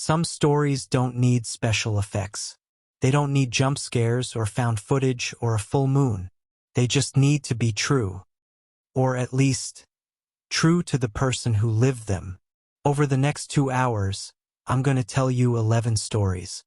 Some stories don't need special effects. They don't need jump scares or found footage or a full moon. They just need to be true. Or at least, true to the person who lived them. Over the next 2 hours, I'm going to tell you 11 stories.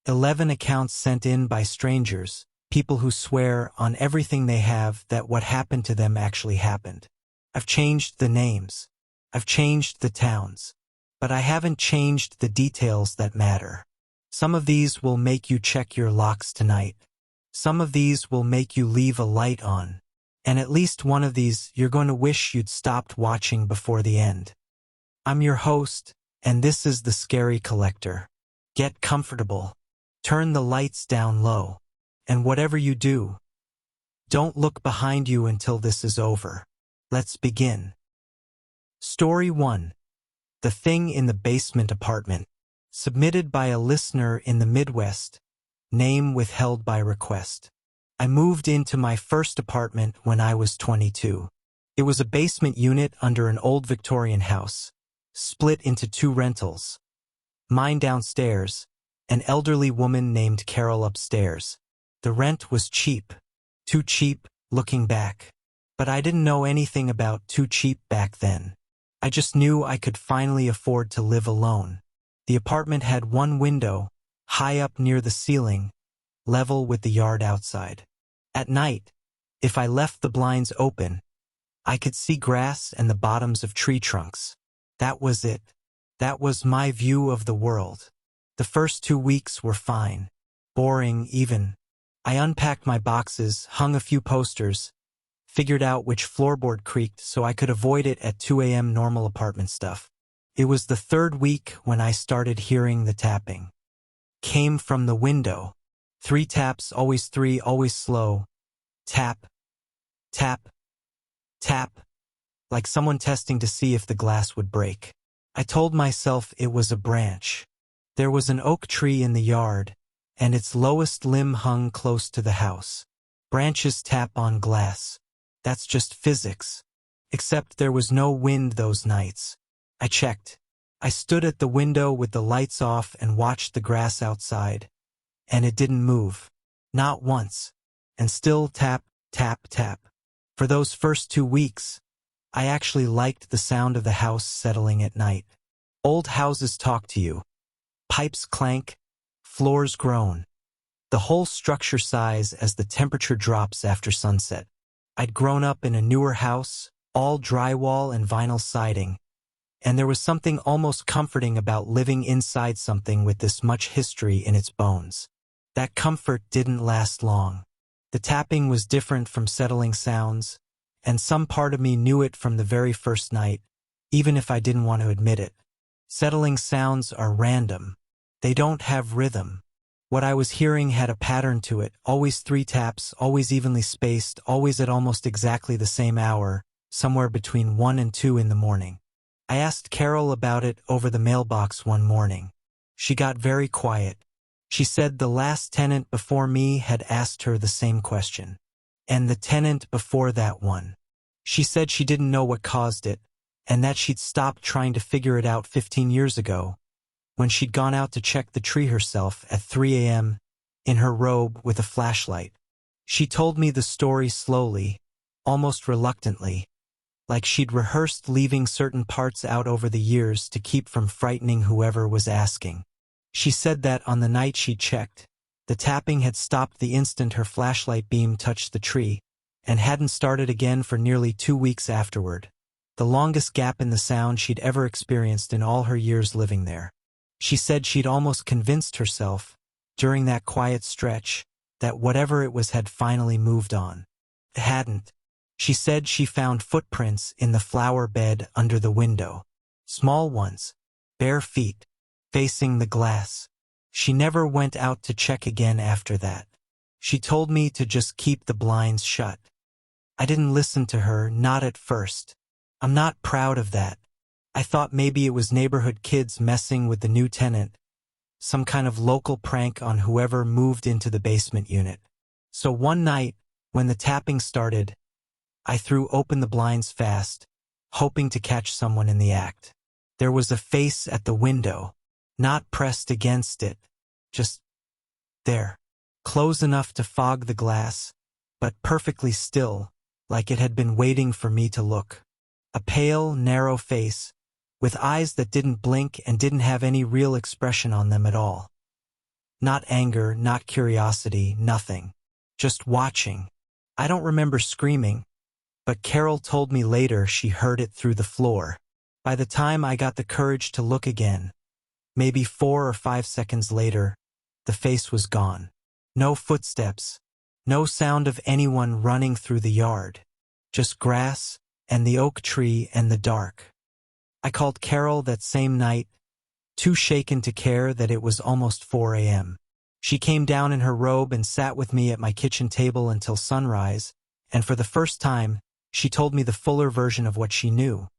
11 accounts sent in by strangers, people who swear on everything they have that what happened to them actually happened. I've changed the names. I've changed the towns. But I haven't changed the details that matter. Some of these will make you check your locks tonight. Some of these will make you leave a light on. And at least one of these you're going to wish you'd stopped watching before the end. I'm your host, and this is The Scary Collector. Get comfortable. Turn the lights down low. And whatever you do, don't look behind you until this is over. Let's begin. Story 1. The Thing in the Basement Apartment. Submitted by a listener in the Midwest. Name withheld by request. I moved into my first apartment when I was 22. It was a basement unit under an old Victorian house, split into 2 rentals. Mine downstairs, an elderly woman named Carol upstairs. The rent was cheap. Too cheap, looking back. But I didn't know anything about too cheap back then. I just knew I could finally afford to live alone. The apartment had 1 window, high up near the ceiling, level with the yard outside. At night, if I left the blinds open, I could see grass and the bottoms of tree trunks. That was it. That was my view of the world. The first 2 weeks were fine. Boring, even. I unpacked my boxes, hung a few posters, figured out which floorboard creaked so I could avoid it at 2 a.m. normal apartment stuff. It was the 3rd week when I started hearing the tapping. Came from the window. 3 taps, always 3, always slow. Tap, tap, tap, like someone testing to see if the glass would break. I told myself it was a branch. There was an oak tree in the yard, and its lowest limb hung close to the house. Branches tap on glass. That's just physics. Except there was no wind those nights. I checked. I stood at the window with the lights off and watched the grass outside. And it didn't move. Not once. And still tap, tap, tap. For those first 2 weeks, I actually liked the sound of the house settling at night. Old houses talk to you. Pipes clank, floors groan. The whole structure sighs as the temperature drops after sunset. I'd grown up in a newer house, all drywall and vinyl siding, and there was something almost comforting about living inside something with this much history in its bones. That comfort didn't last long. The tapping was different from settling sounds, and some part of me knew it from the very first night, even if I didn't want to admit it. Settling sounds are random. They don't have rhythm. What I was hearing had a pattern to it, always 3 taps, always evenly spaced, always at almost exactly the same hour, somewhere between 1 and 2 in the morning. I asked Carol about it over the mailbox one morning. She got very quiet. She said the last tenant before me had asked her the same question. And the tenant before that one. She said she didn't know what caused it, and that she'd stopped trying to figure it out 15 years ago, when she'd gone out to check the tree herself at 3 a.m. in her robe with a flashlight. She told me the story slowly, almost reluctantly, like she'd rehearsed leaving certain parts out over the years to keep from frightening whoever was asking. She said that on the night she checked, the tapping had stopped the instant her flashlight beam touched the tree, and hadn't started again for nearly 2 weeks afterward, the longest gap in the sound she'd ever experienced in all her years living there. She said she'd almost convinced herself, during that quiet stretch, that whatever it was had finally moved on. It hadn't. She said she found footprints in the flower bed under the window. Small ones, bare feet, facing the glass. She never went out to check again after that. She told me to just keep the blinds shut. I didn't listen to her, not at first. I'm not proud of that. I thought maybe it was neighborhood kids messing with the new tenant, some kind of local prank on whoever moved into the basement unit. So one night, when the tapping started, I threw open the blinds fast, hoping to catch someone in the act. There was a face at the window, Not pressed against it, just there. Close enough to fog the glass, but perfectly still, like it had been waiting for me to look. A pale, narrow face, with eyes that didn't blink and didn't have any real expression on them at all. Not anger, not curiosity, nothing. Just watching. I don't remember screaming, but Carol told me later she heard it through the floor. By the time I got the courage to look again, maybe 4 or 5 seconds later, the face was gone. No footsteps, no sound of anyone running through the yard. Just grass, and the oak tree and the dark. I called Carol that same night, too shaken to care that it was almost 4 a.m. She came down in her robe and sat with me at my kitchen table until sunrise, and for the first time, she told me the fuller version of what she knew.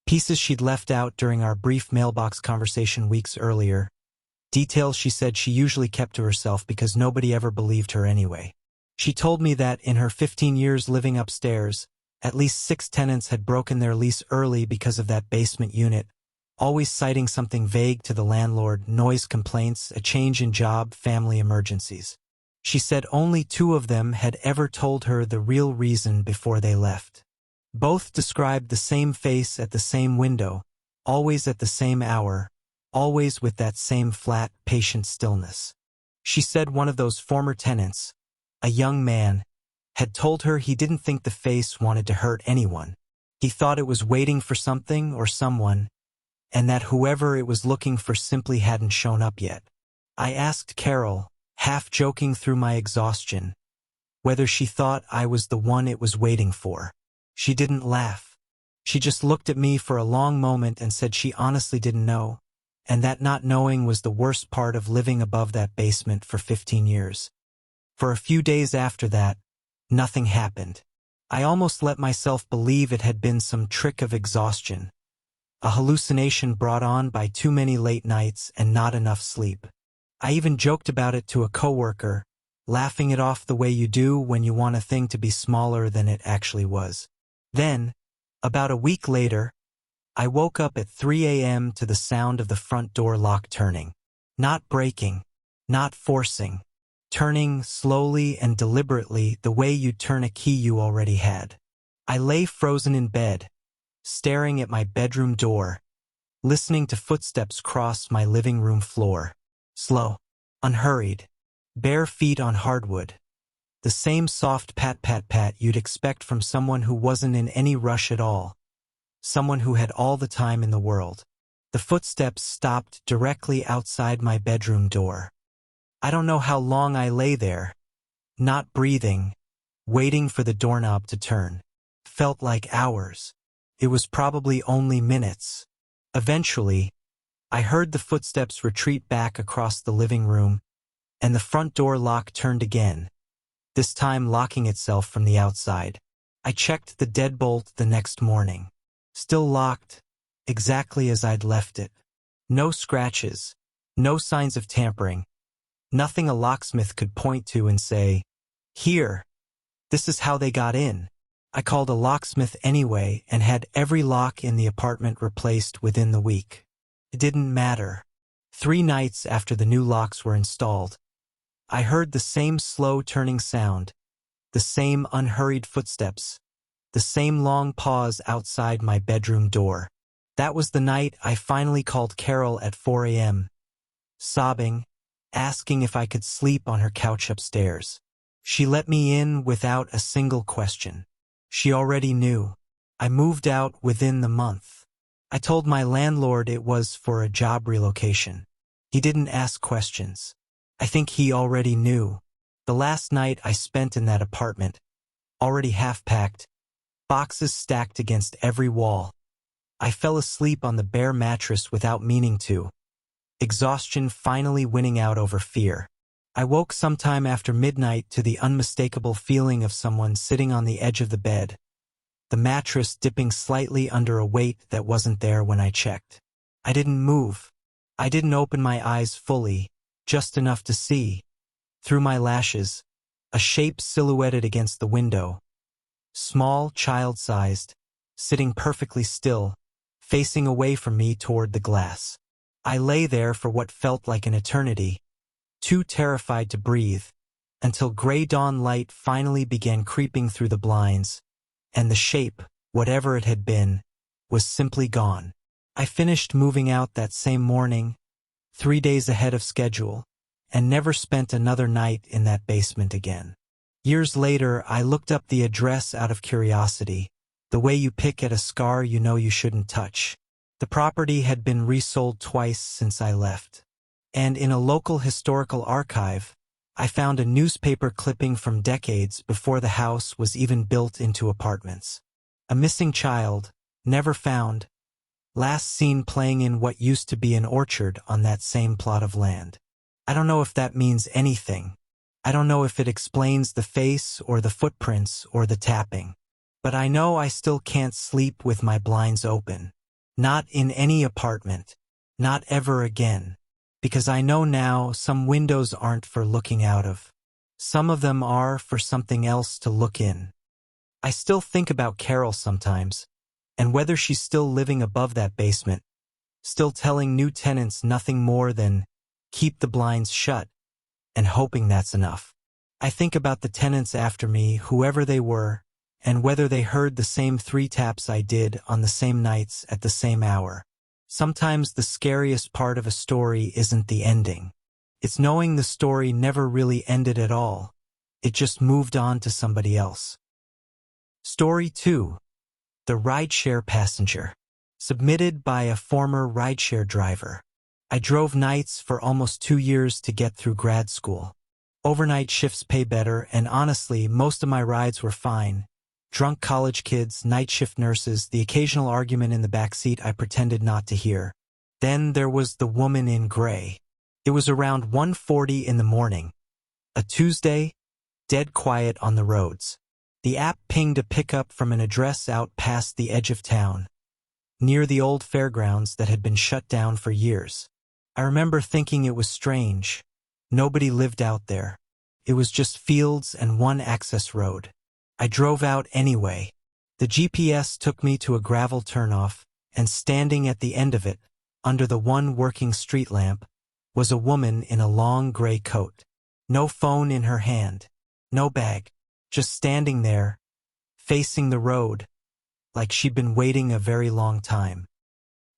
Pieces she'd left out during our brief mailbox conversation weeks earlier. Details she said she usually kept to herself because nobody ever believed her anyway. She told me that in her 15 years living upstairs, at least 6 tenants had broken their lease early because of that basement unit, always citing something vague to the landlord: noise complaints, a change in job, family emergencies. She said only 2 of them had ever told her the real reason before they left. Both described the same face at the same window, always at the same hour, always with that same flat, patient stillness. She said one of those former tenants, a young man, had told her he didn't think the face wanted to hurt anyone. He thought it was waiting for something or someone, and that whoever it was looking for simply hadn't shown up yet. I asked Carol, half joking through my exhaustion, whether she thought I was the one it was waiting for. She didn't laugh. She just looked at me for a long moment and said she honestly didn't know, and that not knowing was the worst part of living above that basement for 15 years. For a few days after that, nothing happened. I almost let myself believe it had been some trick of exhaustion, a hallucination brought on by too many late nights and not enough sleep. I even joked about it to a coworker, laughing it off the way you do when you want a thing to be smaller than it actually was. Then, about a week later, I woke up at 3 a.m. to the sound of the front door lock turning. Not breaking, not forcing, turning slowly and deliberately the way you'd turn a key you already had. I lay frozen in bed, staring at my bedroom door, listening to footsteps cross my living room floor. Slow, unhurried, bare feet on hardwood. The same soft pat-pat-pat you'd expect from someone who wasn't in any rush at all. Someone who had all the time in the world. The footsteps stopped directly outside my bedroom door. I don't know how long I lay there, not breathing, waiting for the doorknob to turn. Felt like hours. It was probably only minutes. Eventually, I heard the footsteps retreat back across the living room, and the front door lock turned again, this time locking itself from the outside. I checked the deadbolt the next morning. Still locked, exactly as I'd left it. No scratches, no signs of tampering, nothing a locksmith could point to and say, "Here, this is how they got in." I called a locksmith anyway and had every lock in the apartment replaced within the week. It didn't matter. 3 nights after the new locks were installed, I heard the same slow turning sound, the same unhurried footsteps, the same long pause outside my bedroom door. That was the night I finally called Carol at 4 a.m., sobbing, asking if I could sleep on her couch upstairs. She let me in without a single question. She already knew. I moved out within the month. I told my landlord it was for a job relocation. He didn't ask questions. I think he already knew. The last night I spent in that apartment, already half-packed, boxes stacked against every wall. I fell asleep on the bare mattress without meaning to, exhaustion finally winning out over fear. I woke sometime after midnight to the unmistakable feeling of someone sitting on the edge of the bed, the mattress dipping slightly under a weight that wasn't there when I checked. I didn't move. I didn't open my eyes fully, just enough to see, through my lashes, a shape silhouetted against the window. Small, child-sized, sitting perfectly still, facing away from me toward the glass. I lay there for what felt like an eternity, too terrified to breathe, until gray dawn light finally began creeping through the blinds, and the shape, whatever it had been, was simply gone. I finished moving out that same morning, 3 days ahead of schedule, and never spent another night in that basement again. Years later, I looked up the address out of curiosity, the way you pick at a scar you know you shouldn't touch. The property had been resold twice since I left. And in a local historical archive, I found a newspaper clipping from decades before the house was even built into apartments. A missing child, never found, last seen playing in what used to be an orchard on that same plot of land. I don't know if that means anything. I don't know if it explains the face or the footprints or the tapping. But I know I still can't sleep with my blinds open. Not in any apartment. Not ever again. Because I know now some windows aren't for looking out of. Some of them are for something else to look in. I still think about Carol sometimes, and whether she's still living above that basement, still telling new tenants nothing more than keep the blinds shut, and hoping that's enough. I think about the tenants after me, whoever they were, and whether they heard the same 3 taps I did on the same nights at the same hour. Sometimes the scariest part of a story isn't the ending. It's knowing the story never really ended at all. It just moved on to somebody else. Story 2. The Rideshare Passenger. Submitted by a former rideshare driver. I drove nights for almost 2 years to get through grad school. Overnight shifts pay better, and honestly, most of my rides were fine. Drunk college kids, night shift nurses, the occasional argument in the backseat I pretended not to hear. Then there was the woman in gray. It was around 1:40 in the morning. A Tuesday, dead quiet on the roads. The app pinged a pickup from an address out past the edge of town, near the old fairgrounds that had been shut down for years. I remember thinking it was strange. Nobody lived out there. It was just fields and one access road. I drove out anyway. The GPS took me to a gravel turnoff, and standing at the end of it, under the one working street lamp, was a woman in a long gray coat. No phone in her hand. No bag. Just standing there, facing the road, like she'd been waiting a very long time.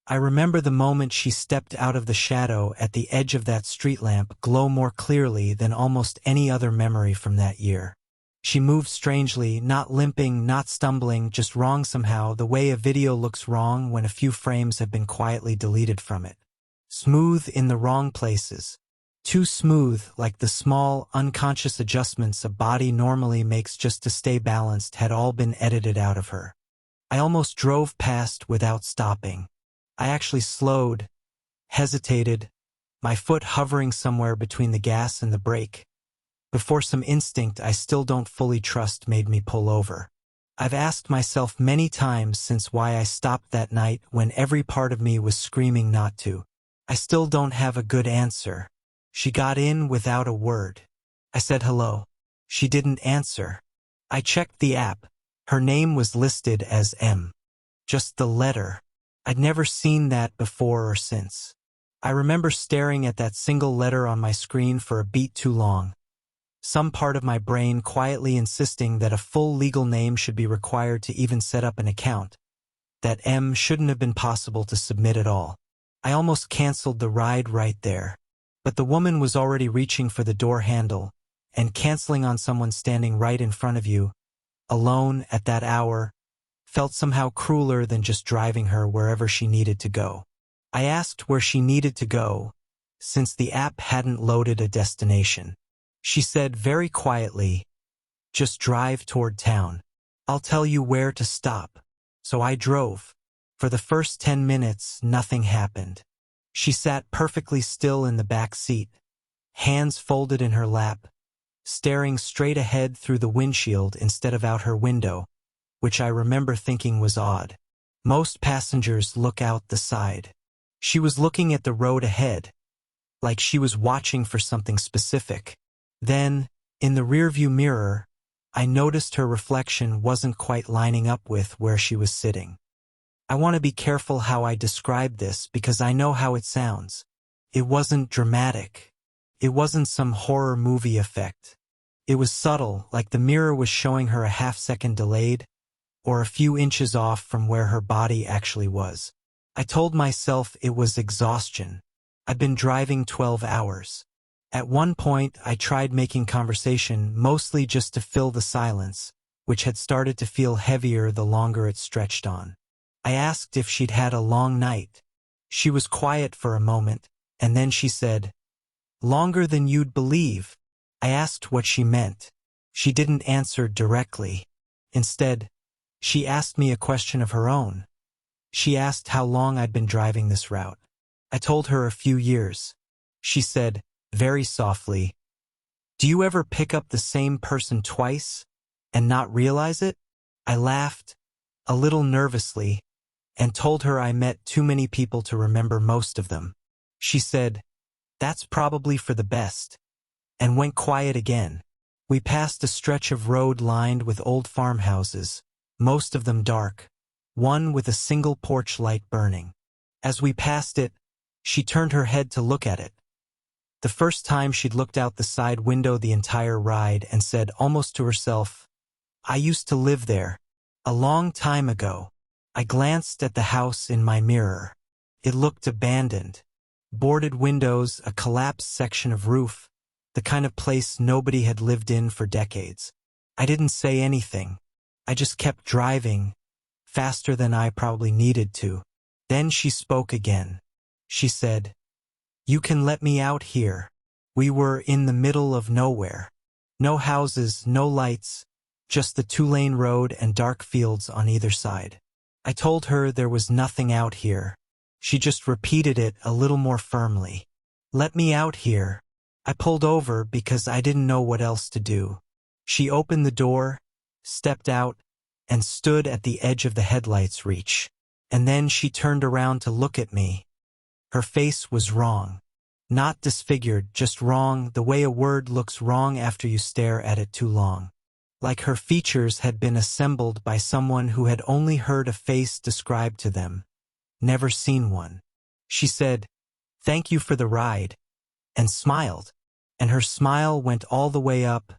I remember the moment she stepped out of the shadow at the edge of that street lamp glow more clearly than almost any other memory from that year. She moved strangely, not limping, not stumbling, just wrong somehow, the way a video looks wrong when a few frames have been quietly deleted from it. Smooth in the wrong places. Too smooth, like the small, unconscious adjustments a body normally makes just to stay balanced had all been edited out of her. I almost drove past without stopping. I actually slowed, hesitated, my foot hovering somewhere between the gas and the brake, before some instinct I still don't fully trust made me pull over. I've asked myself many times since why I stopped that night when every part of me was screaming not to. I still don't have a good answer. She got in without a word. I said hello. She didn't answer. I checked the app. Her name was listed as M. Just the letter. I'd never seen that before or since. I remember staring at that single letter on my screen for a beat too long. Some part of my brain quietly insisting that a full legal name should be required to even set up an account. That M shouldn't have been possible to submit at all. I almost canceled the ride right there. But the woman was already reaching for the door handle, and canceling on someone standing right in front of you, alone at that hour, felt somehow crueler than just driving her wherever she needed to go. I asked where she needed to go, since the app hadn't loaded a destination. She said very quietly, "Just drive toward town. I'll tell you where to stop." So I drove. For the first 10 minutes, nothing happened. She sat perfectly still in the back seat, hands folded in her lap, staring straight ahead through the windshield instead of out her window, which I remember thinking was odd. Most passengers look out the side. She was looking at the road ahead, like she was watching for something specific. Then, in the rearview mirror, I noticed her reflection wasn't quite lining up with where she was sitting. I want to be careful how I describe this because I know how it sounds. It wasn't dramatic. It wasn't some horror movie effect. It was subtle, like the mirror was showing her a half-second delayed, or a few inches off from where her body actually was. I told myself it was exhaustion. I'd been driving 12 hours. At one point, I tried making conversation, mostly just to fill the silence, which had started to feel heavier the longer it stretched on. I asked if she'd had a long night. She was quiet for a moment, and then she said, "Longer than you'd believe." I asked what she meant. She didn't answer directly. Instead, she asked me a question of her own. She asked how long I'd been driving this route. I told her a few years. She said, very softly, "Do you ever pick up the same person twice and not realize it?" I laughed, a little nervously, and told her I met too many people to remember most of them. She said, "That's probably for the best," and went quiet again. We passed a stretch of road lined with old farmhouses, most of them dark, one with a single porch light burning. As we passed it, she turned her head to look at it. The first time she'd looked out the side window the entire ride and said almost to herself, "I used to live there, a long time ago." I glanced at the house in my mirror. It looked abandoned. Boarded windows, a collapsed section of roof, the kind of place nobody had lived in for decades. I didn't say anything. I just kept driving, faster than I probably needed to. Then she spoke again. She said, "You can let me out here." We were in the middle of nowhere. No houses, no lights, just the two-lane road and dark fields on either side. I told her there was nothing out here. She just repeated it a little more firmly. "Let me out here." I pulled over because I didn't know what else to do. She opened the door, stepped out, and stood at the edge of the headlights' reach. And then she turned around to look at me. Her face was wrong. Not disfigured, just wrong, the way a word looks wrong after you stare at it too long. Like her features had been assembled by someone who had only heard a face described to them, never seen one. She said, "Thank you for the ride," and smiled. And her smile went all the way up,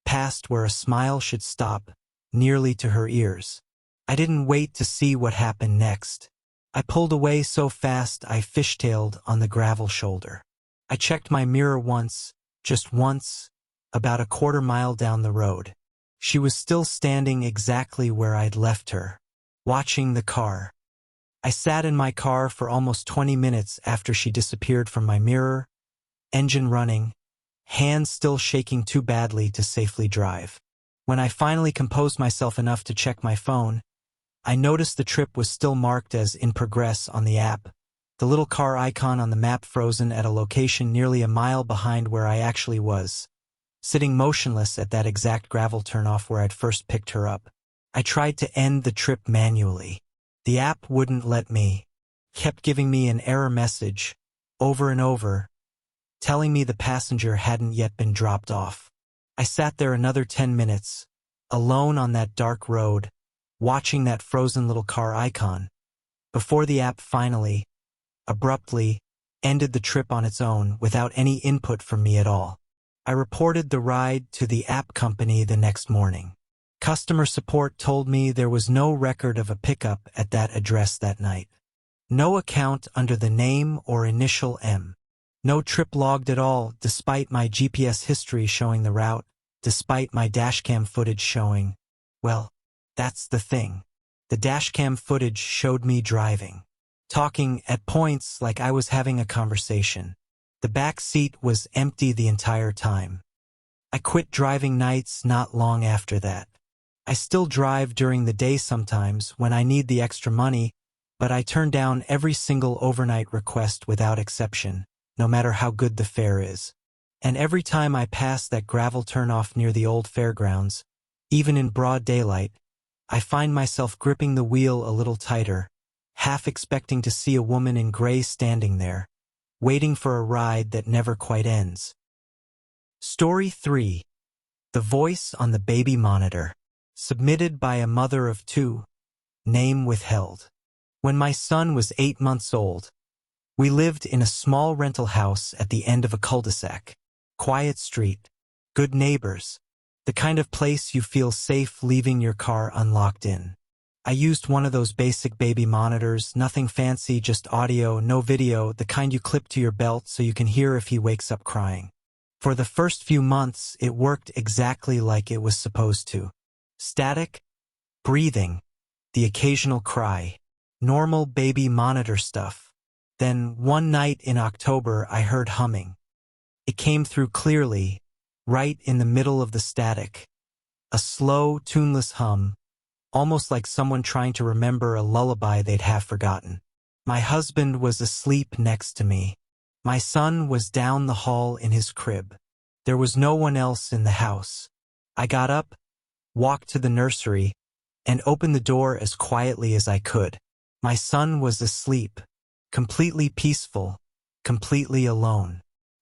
past where a smile should stop, nearly to her ears. I didn't wait to see what happened next. I pulled away so fast I fishtailed on the gravel shoulder. I checked my mirror once, just once, about a quarter-mile down the road. She was still standing exactly where I'd left her, watching the car. I sat in my car for almost 20 minutes after she disappeared from my mirror, engine running, hands still shaking too badly to safely drive. When I finally composed myself enough to check my phone, I noticed the trip was still marked as in progress on the app, the little car icon on the map frozen at a location nearly a mile behind where I actually was, sitting motionless at that exact gravel turnoff where I'd first picked her up. I tried to end the trip manually. The app wouldn't let me, kept giving me an error message, over and over, telling me the passenger hadn't yet been dropped off. I sat there another 10 minutes, alone on that dark road, watching that frozen little car icon, before the app finally, abruptly, ended the trip on its own without any input from me at all. I reported the ride to the app company the next morning. Customer support told me there was no record of a pickup at that address that night. No account under the name or initial M. No trip logged at all, despite my GPS history showing the route, despite my dashcam footage showing, well, that's the thing. The dashcam footage showed me driving, talking at points like I was having a conversation. The back seat was empty the entire time. I quit driving nights not long after that. I still drive during the day sometimes when I need the extra money, but I turn down every single overnight request without exception, no matter how good the fare is. And every time I pass that gravel turnoff near the old fairgrounds, even in broad daylight, I find myself gripping the wheel a little tighter, half expecting to see a woman in gray standing there, waiting for a ride that never quite ends. Story 3. The Voice on the Baby Monitor. Submitted by a mother of two. Name withheld. When my son was 8 months old, we lived in a small rental house at the end of a cul-de-sac. Quiet street, good neighbors, the kind of place you feel safe leaving your car unlocked in. I used one of those basic baby monitors, nothing fancy, just audio, no video, the kind you clip to your belt so you can hear if he wakes up crying. For the first few months, it worked exactly like it was supposed to. Static, breathing, the occasional cry. Normal baby monitor stuff. Then, one night in October, I heard humming. It came through clearly, right in the middle of the static. A slow, tuneless hum, almost like someone trying to remember a lullaby they'd half forgotten. My husband was asleep next to me. My son was down the hall in his crib. There was no one else in the house. I got up, walked to the nursery, and opened the door as quietly as I could. My son was asleep, completely peaceful, completely alone.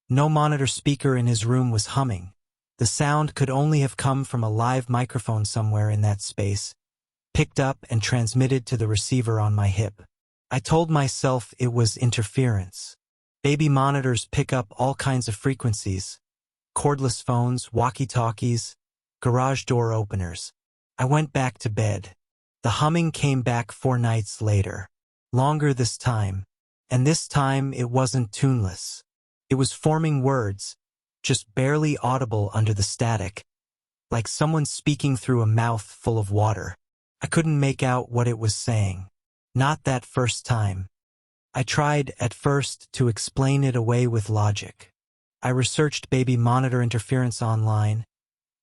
No monitor speaker in his room was humming. The sound could only have come from a live microphone somewhere in that space, picked up and transmitted to the receiver on my hip. I told myself it was interference. Baby monitors pick up all kinds of frequencies. Cordless phones, walkie-talkies, garage door openers. I went back to bed. The humming came back 4 nights later. Longer this time. And this time it wasn't tuneless. It was forming words, just barely audible under the static, like someone speaking through a mouth full of water. I couldn't make out what it was saying. Not that first time. I tried, at first, to explain it away with logic. I researched baby monitor interference online,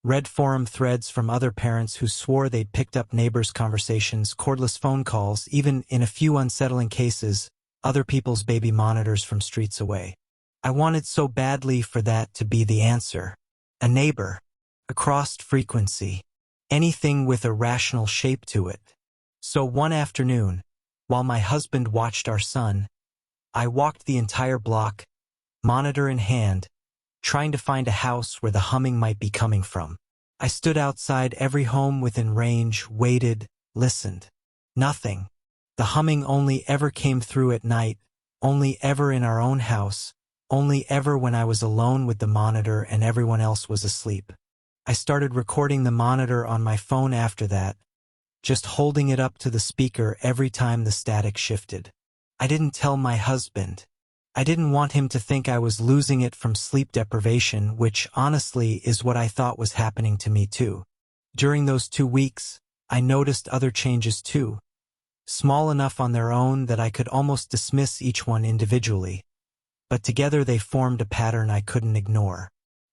read forum threads from other parents who swore they'd picked up neighbors' conversations, cordless phone calls, even in a few unsettling cases, other people's baby monitors from streets away. I wanted so badly for that to be the answer. A neighbor, a crossed frequency, anything with a rational shape to it. So one afternoon, while my husband watched our son, I walked the entire block, monitor in hand, trying to find a house where the humming might be coming from. I stood outside every home within range, waited, listened. Nothing. The humming only ever came through at night, only ever in our own house, only ever when I was alone with the monitor and everyone else was asleep. I started recording the monitor on my phone after that, just holding it up to the speaker every time the static shifted. I didn't tell my husband. I didn't want him to think I was losing it from sleep deprivation, which honestly is what I thought was happening to me too. During those 2 weeks, I noticed other changes too, small enough on their own that I could almost dismiss each one individually, but together they formed a pattern I couldn't ignore.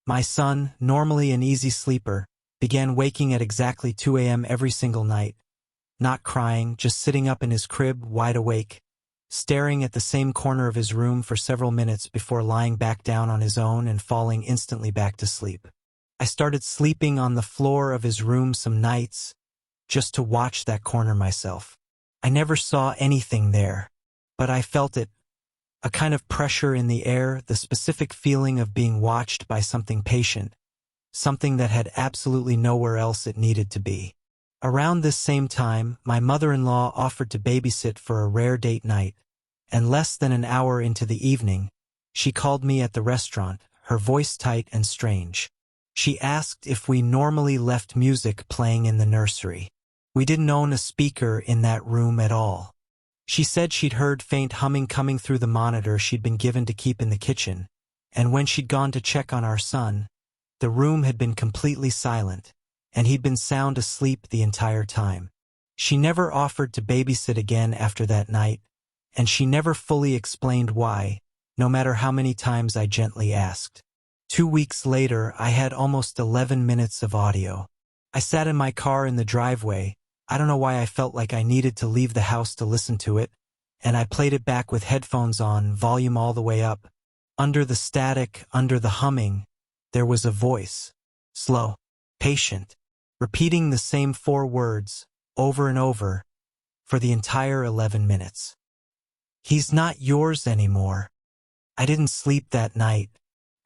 My son, normally an easy sleeper, began waking at exactly 2 a.m. every single night, not crying, just sitting up in his crib, wide awake, staring at the same corner of his room for several minutes before lying back down on his own and falling instantly back to sleep. I started sleeping on the floor of his room some nights, just to watch that corner myself. I never saw anything there, but I felt it, a kind of pressure in the air, the specific feeling of being watched by something patient, something that had absolutely nowhere else it needed to be. Around this same time, my mother-in-law offered to babysit for a rare date night, and less than an hour into the evening, she called me at the restaurant, her voice tight and strange. She asked if we normally left music playing in the nursery. We didn't own a speaker in that room at all. She said she'd heard faint humming coming through the monitor she'd been given to keep in the kitchen, and when she'd gone to check on our son, the room had been completely silent, and he'd been sound asleep the entire time. She never offered to babysit again after that night, and she never fully explained why, no matter how many times I gently asked. 2 weeks later, I had almost 11 minutes of audio. I sat in my car in the driveway. I don't know why I felt like I needed to leave the house to listen to it, and I played it back with headphones on, volume all the way up. Under the static, under the humming, there was a voice, slow, patient, repeating the same 4 words, over and over, for the entire 11 minutes. He's not yours anymore. I didn't sleep that night.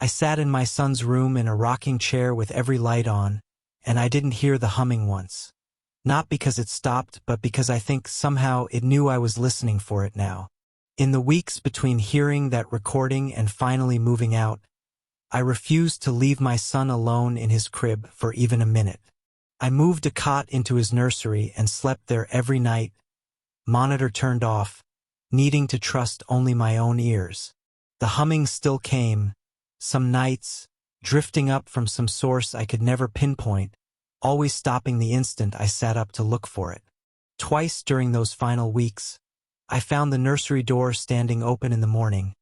I sat in my son's room in a rocking chair with every light on, and I didn't hear the humming once. Not because it stopped, but because I think somehow it knew I was listening for it now. In the weeks between hearing that recording and finally moving out, I refused to leave my son alone in his crib for even a minute. I moved a cot into his nursery and slept there every night, monitor turned off, needing to trust only my own ears. The humming still came, some nights, drifting up from some source I could never pinpoint, always stopping the instant I sat up to look for it. Twice during those final weeks, I found the nursery door standing open in the morning,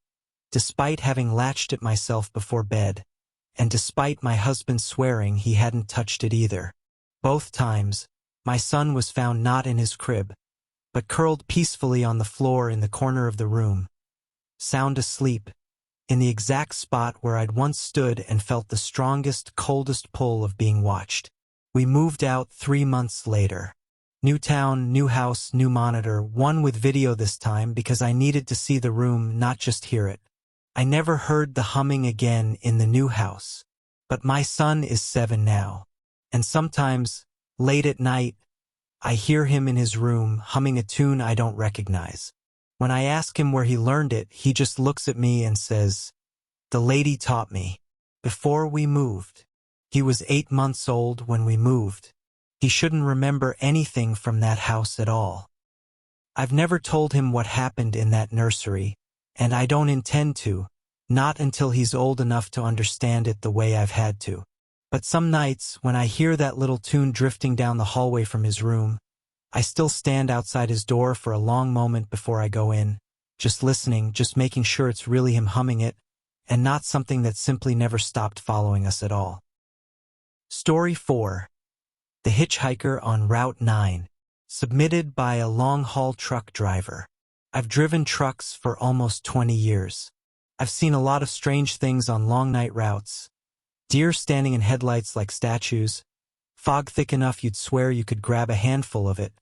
despite having latched it myself before bed, and despite my husband swearing he hadn't touched it either. Both times, my son was found not in his crib, but curled peacefully on the floor in the corner of the room, sound asleep, in the exact spot where I'd once stood and felt the strongest, coldest pull of being watched. We moved out 3 months later. New town, new house, new monitor, one with video this time because I needed to see the room, not just hear it. I never heard the humming again in the new house. But my son is 7 now. And sometimes, late at night, I hear him in his room humming a tune I don't recognize. When I ask him where he learned it, he just looks at me and says, "The lady taught me." Before we moved. He was 8 months old when we moved. He shouldn't remember anything from that house at all. I've never told him what happened in that nursery, and I don't intend to, not until he's old enough to understand it the way I've had to. But some nights, when I hear that little tune drifting down the hallway from his room, I still stand outside his door for a long moment before I go in, just listening, just making sure it's really him humming it, and not something that simply never stopped following us at all. Story 4. The Hitchhiker on Route 9. Submitted by a long-haul truck driver. I've driven trucks for almost 20 years. I've seen a lot of strange things on long night routes. Deer standing in headlights like statues, fog thick enough you'd swear you could grab a handful of it,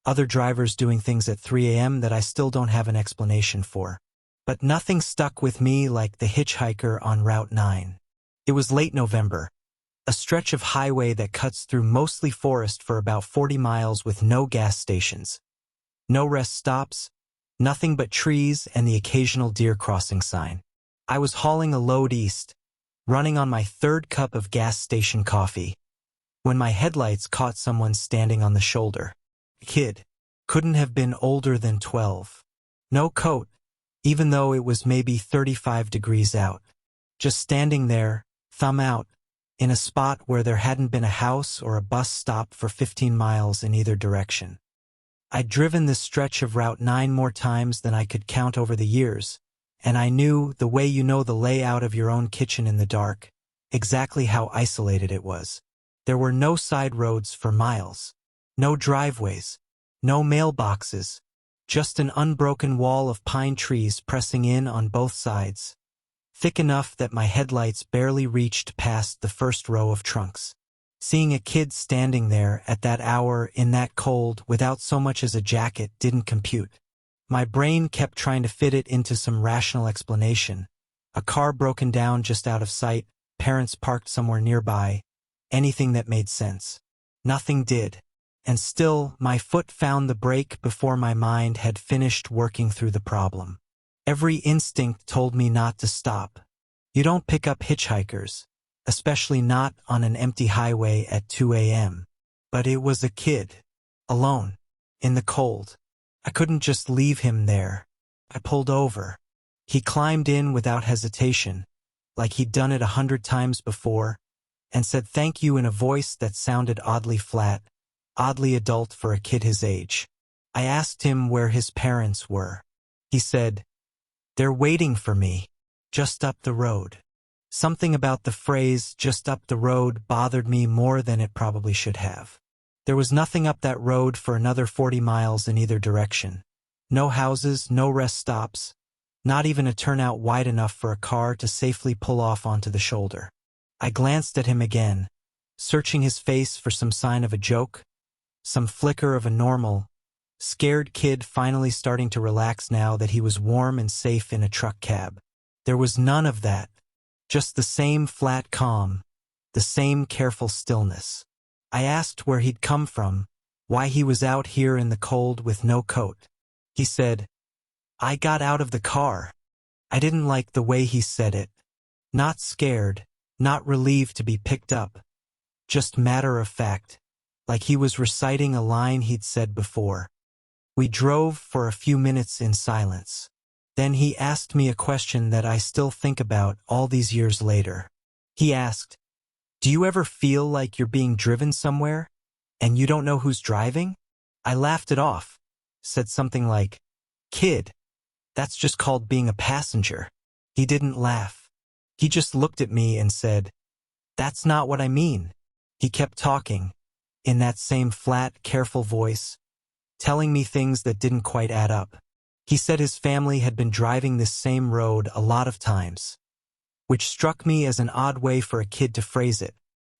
other drivers doing things at 3 a.m. that I still don't have an explanation for. But nothing stuck with me like the Hitchhiker on Route 9. It was late November. A stretch of highway that cuts through mostly forest for about 40 miles with no gas stations. No rest stops, nothing but trees and the occasional deer crossing sign. I was hauling a load east, running on my 3rd cup of gas station coffee, when my headlights caught someone standing on the shoulder. A kid. Couldn't have been older than 12. No coat, even though it was maybe 35 degrees out. Just standing there, thumb out, in a spot where there hadn't been a house or a bus stop for 15 miles in either direction. I'd driven this stretch of Route 9 more times than I could count over the years, and I knew, the way you know the layout of your own kitchen in the dark, exactly how isolated it was. There were no side roads for miles, no driveways, no mailboxes, just an unbroken wall of pine trees pressing in on both sides, thick enough that my headlights barely reached past the first row of trunks. Seeing a kid standing there at that hour in that cold without so much as a jacket didn't compute. My brain kept trying to fit it into some rational explanation. A car broken down just out of sight, parents parked somewhere nearby, anything that made sense. Nothing did. And still, my foot found the brake before my mind had finished working through the problem. Every instinct told me not to stop. You don't pick up hitchhikers, especially not on an empty highway at 2 a.m. But it was a kid, alone, in the cold. I couldn't just leave him there. I pulled over. He climbed in without hesitation, like he'd done it 100 times before, and said thank you in a voice that sounded oddly flat, oddly adult for a kid his age. I asked him where his parents were. He said, "They're waiting for me, just up the road." Something about the phrase, "just up the road," bothered me more than it probably should have. There was nothing up that road for another 40 miles in either direction. No houses, no rest stops, not even a turnout wide enough for a car to safely pull off onto the shoulder. I glanced at him again, searching his face for some sign of a joke, some flicker of a normal, scared kid finally starting to relax now that he was warm and safe in a truck cab. There was none of that. Just the same flat calm, the same careful stillness. I asked where he'd come from, why he was out here in the cold with no coat. He said, "I got out of the car." I didn't like the way he said it. Not scared, not relieved to be picked up. Just matter of fact, like he was reciting a line he'd said before. We drove for a few minutes in silence. Then he asked me a question that I still think about all these years later. He asked, "Do you ever feel like you're being driven somewhere, and you don't know who's driving?" I laughed it off, said something like, "Kid, that's just called being a passenger." He didn't laugh. He just looked at me and said, "That's not what I mean." He kept talking, in that same flat, careful voice, telling me things that didn't quite add up. He said his family had been driving this same road a lot of times, which struck me as an odd way for a kid to phrase it.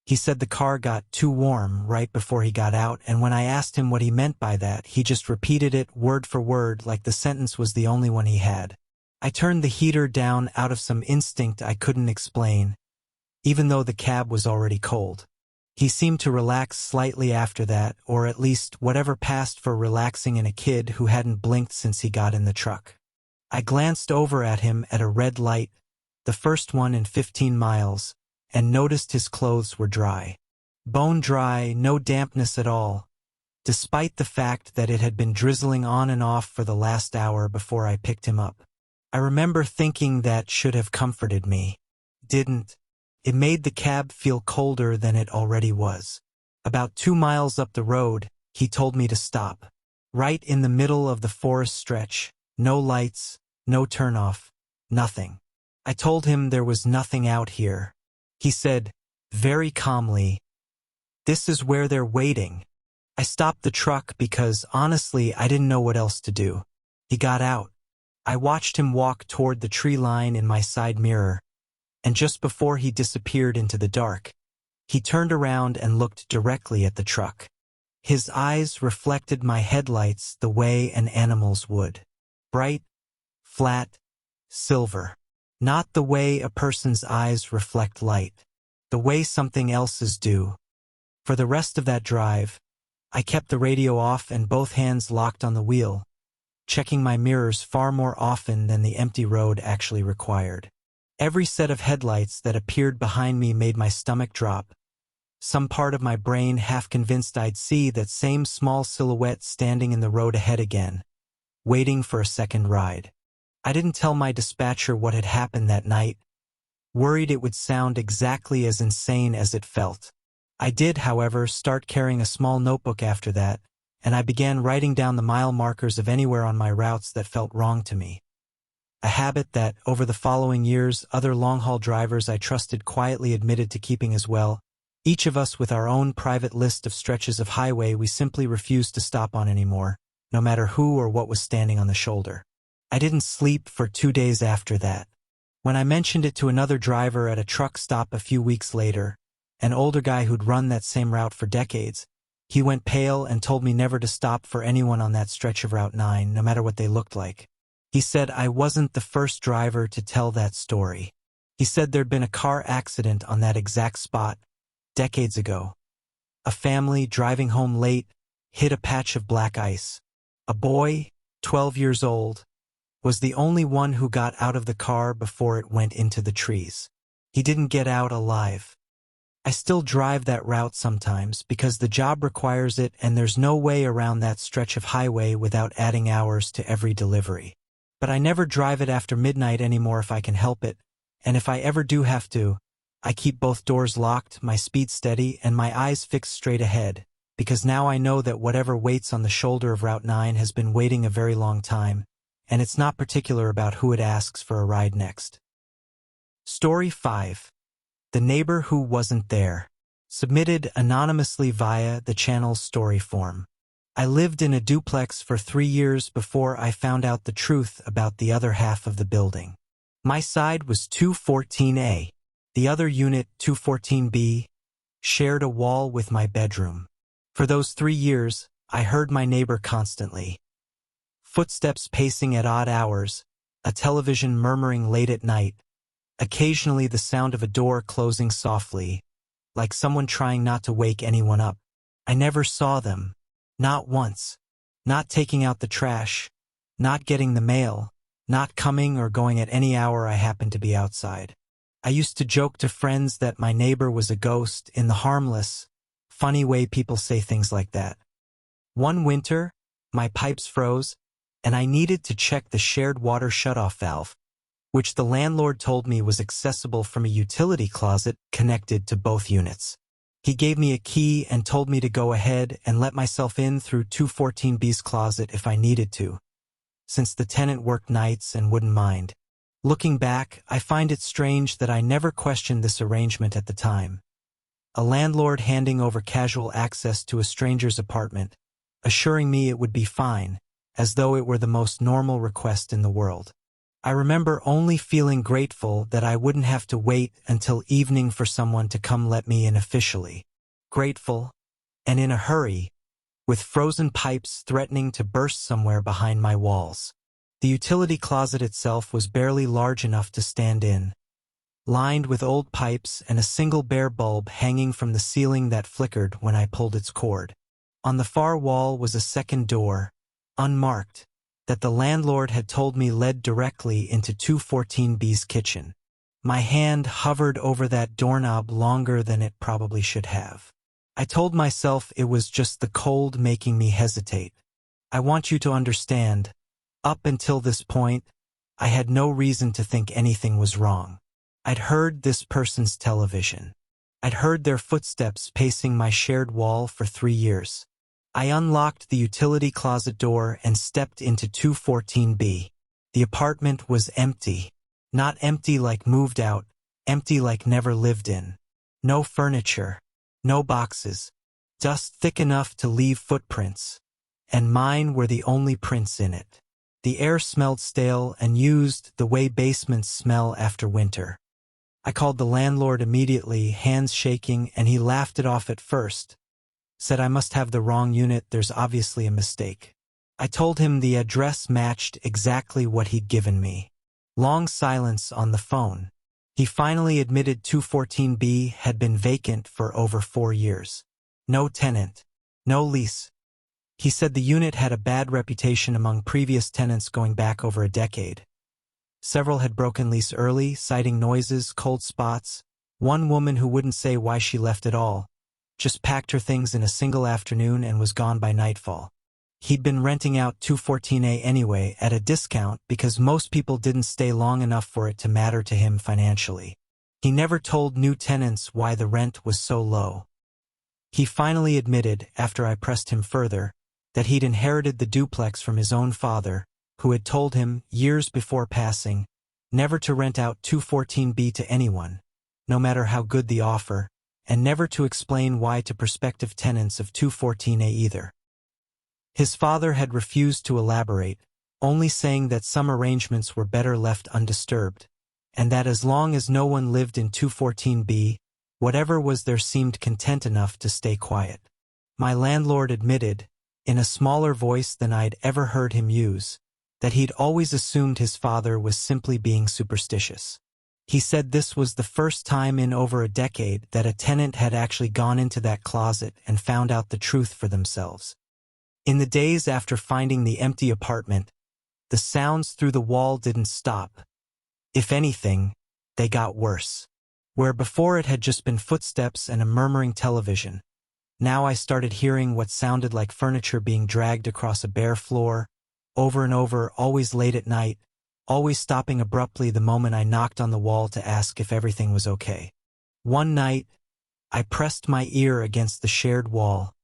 He said the car got too warm right before he got out, and when I asked him what he meant by that, he just repeated it word for word like the sentence was the only one he had. I turned the heater down out of some instinct I couldn't explain, even though the cab was already cold. He seemed to relax slightly after that, or at least whatever passed for relaxing in a kid who hadn't blinked since he got in the truck. I glanced over at him at a red light, the first one in 15 miles, and noticed his clothes were dry. Bone dry, no dampness at all, despite the fact that it had been drizzling on and off for the last hour before I picked him up. I remember thinking that should have comforted me. Didn't. It made the cab feel colder than it already was. About 2 miles up the road, he told me to stop. Right in the middle of the forest stretch, no lights, no turnoff, nothing. I told him there was nothing out here. He said, very calmly, "This is where they're waiting." I stopped the truck because, honestly, I didn't know what else to do. He got out. I watched him walk toward the tree line in my side mirror, and just before he disappeared into the dark, he turned around and looked directly at the truck. His eyes reflected my headlights the way an animal's would. Bright, flat, silver. Not the way a person's eyes reflect light, the way something else's do. For the rest of that drive, I kept the radio off and both hands locked on the wheel, checking my mirrors far more often than the empty road actually required. Every set of headlights that appeared behind me made my stomach drop, some part of my brain half convinced I'd see that same small silhouette standing in the road ahead again, waiting for a second ride. I didn't tell my dispatcher what had happened that night, worried it would sound exactly as insane as it felt. I did, however, start carrying a small notebook after that, and I began writing down the mile markers of anywhere on my routes that felt wrong to me. A habit that, over the following years, other long-haul drivers I trusted quietly admitted to keeping as well, each of us with our own private list of stretches of highway we simply refused to stop on anymore, no matter who or what was standing on the shoulder. I didn't sleep for 2 days after that. When I mentioned it to another driver at a truck stop a few weeks later, an older guy who'd run that same route for decades, he went pale and told me never to stop for anyone on that stretch of Route 9, no matter what they looked like. He said I wasn't the first driver to tell that story. He said there'd been a car accident on that exact spot, decades ago. A family driving home late hit a patch of black ice. A boy, 12 years old, was the only one who got out of the car before it went into the trees. He didn't get out alive. I still drive that route sometimes because the job requires it and there's no way around that stretch of highway without adding hours to every delivery. But I never drive it after midnight anymore if I can help it, and if I ever do have to, I keep both doors locked, my speed steady, and my eyes fixed straight ahead, because now I know that whatever waits on the shoulder of Route 9 has been waiting a very long time, and it's not particular about who it asks for a ride next. Story 5. The Neighbor Who Wasn't There. Submitted anonymously via the channel's story form. I lived in a duplex for 3 years before I found out the truth about the other half of the building. My side was 214A. The other unit, 214B, shared a wall with my bedroom. For those 3 years, I heard my neighbor constantly. Footsteps pacing at odd hours, a television murmuring late at night, occasionally the sound of a door closing softly, like someone trying not to wake anyone up. I never saw them, Not once. Not taking out the trash. Not getting the mail. Not coming or going at any hour I happened to be outside. I used to joke to friends that my neighbor was a ghost in the harmless, funny way people say things like that. One winter, my pipes froze, and I needed to check the shared water shutoff valve, which the landlord told me was accessible from a utility closet connected to both units. He gave me a key and told me to go ahead and let myself in through 214B's closet if I needed to, since the tenant worked nights and wouldn't mind. Looking back, I find it strange that I never questioned this arrangement at the time. A landlord handing over casual access to a stranger's apartment, assuring me it would be fine, as though it were the most normal request in the world. I remember only feeling grateful that I wouldn't have to wait until evening for someone to come let me in officially. Grateful, and in a hurry, with frozen pipes threatening to burst somewhere behind my walls. The utility closet itself was barely large enough to stand in, lined with old pipes and a single bare bulb hanging from the ceiling that flickered when I pulled its cord. On the far wall was a second door, unmarked, that the landlord had told me led directly into 214B's kitchen. My hand hovered over that doorknob longer than it probably should have. I told myself it was just the cold making me hesitate. I want you to understand, up until this point, I had no reason to think anything was wrong. I'd heard this person's television. I'd heard their footsteps pacing my shared wall for 3 years. I unlocked the utility closet door and stepped into 214B. The apartment was empty. Not empty like moved out, empty like never lived in. No furniture, no boxes, dust thick enough to leave footprints, and mine were the only prints in it. The air smelled stale and used the way basements smell after winter. I called the landlord immediately, hands shaking, and he laughed it off at first. Said I must have the wrong unit, there's obviously a mistake. I told him the address matched exactly what he'd given me. Long silence on the phone. He finally admitted 214B had been vacant for over 4 years. No tenant. No lease. He said the unit had a bad reputation among previous tenants going back over a decade. Several had broken lease early, citing noises, cold spots. One woman who wouldn't say why she left at all, just packed her things in a single afternoon and was gone by nightfall. He'd been renting out 214A anyway at a discount because most people didn't stay long enough for it to matter to him financially. He never told new tenants why the rent was so low. He finally admitted, after I pressed him further, that he'd inherited the duplex from his own father, who had told him, years before passing, never to rent out 214B to anyone, no matter how good the offer, and never to explain why to prospective tenants of 214A either. His father had refused to elaborate, only saying that some arrangements were better left undisturbed, and that as long as no one lived in 214B, whatever was there seemed content enough to stay quiet. My landlord admitted, in a smaller voice than I'd ever heard him use, that he'd always assumed his father was simply being superstitious. He said this was the first time in over a decade that a tenant had actually gone into that closet and found out the truth for themselves. In the days after finding the empty apartment, the sounds through the wall didn't stop. If anything, they got worse. Where before it had just been footsteps and a murmuring television, now I started hearing what sounded like furniture being dragged across a bare floor, over and over, always late at night, always stopping abruptly the moment I knocked on the wall to ask if everything was okay. One night, I pressed my ear against the shared wall,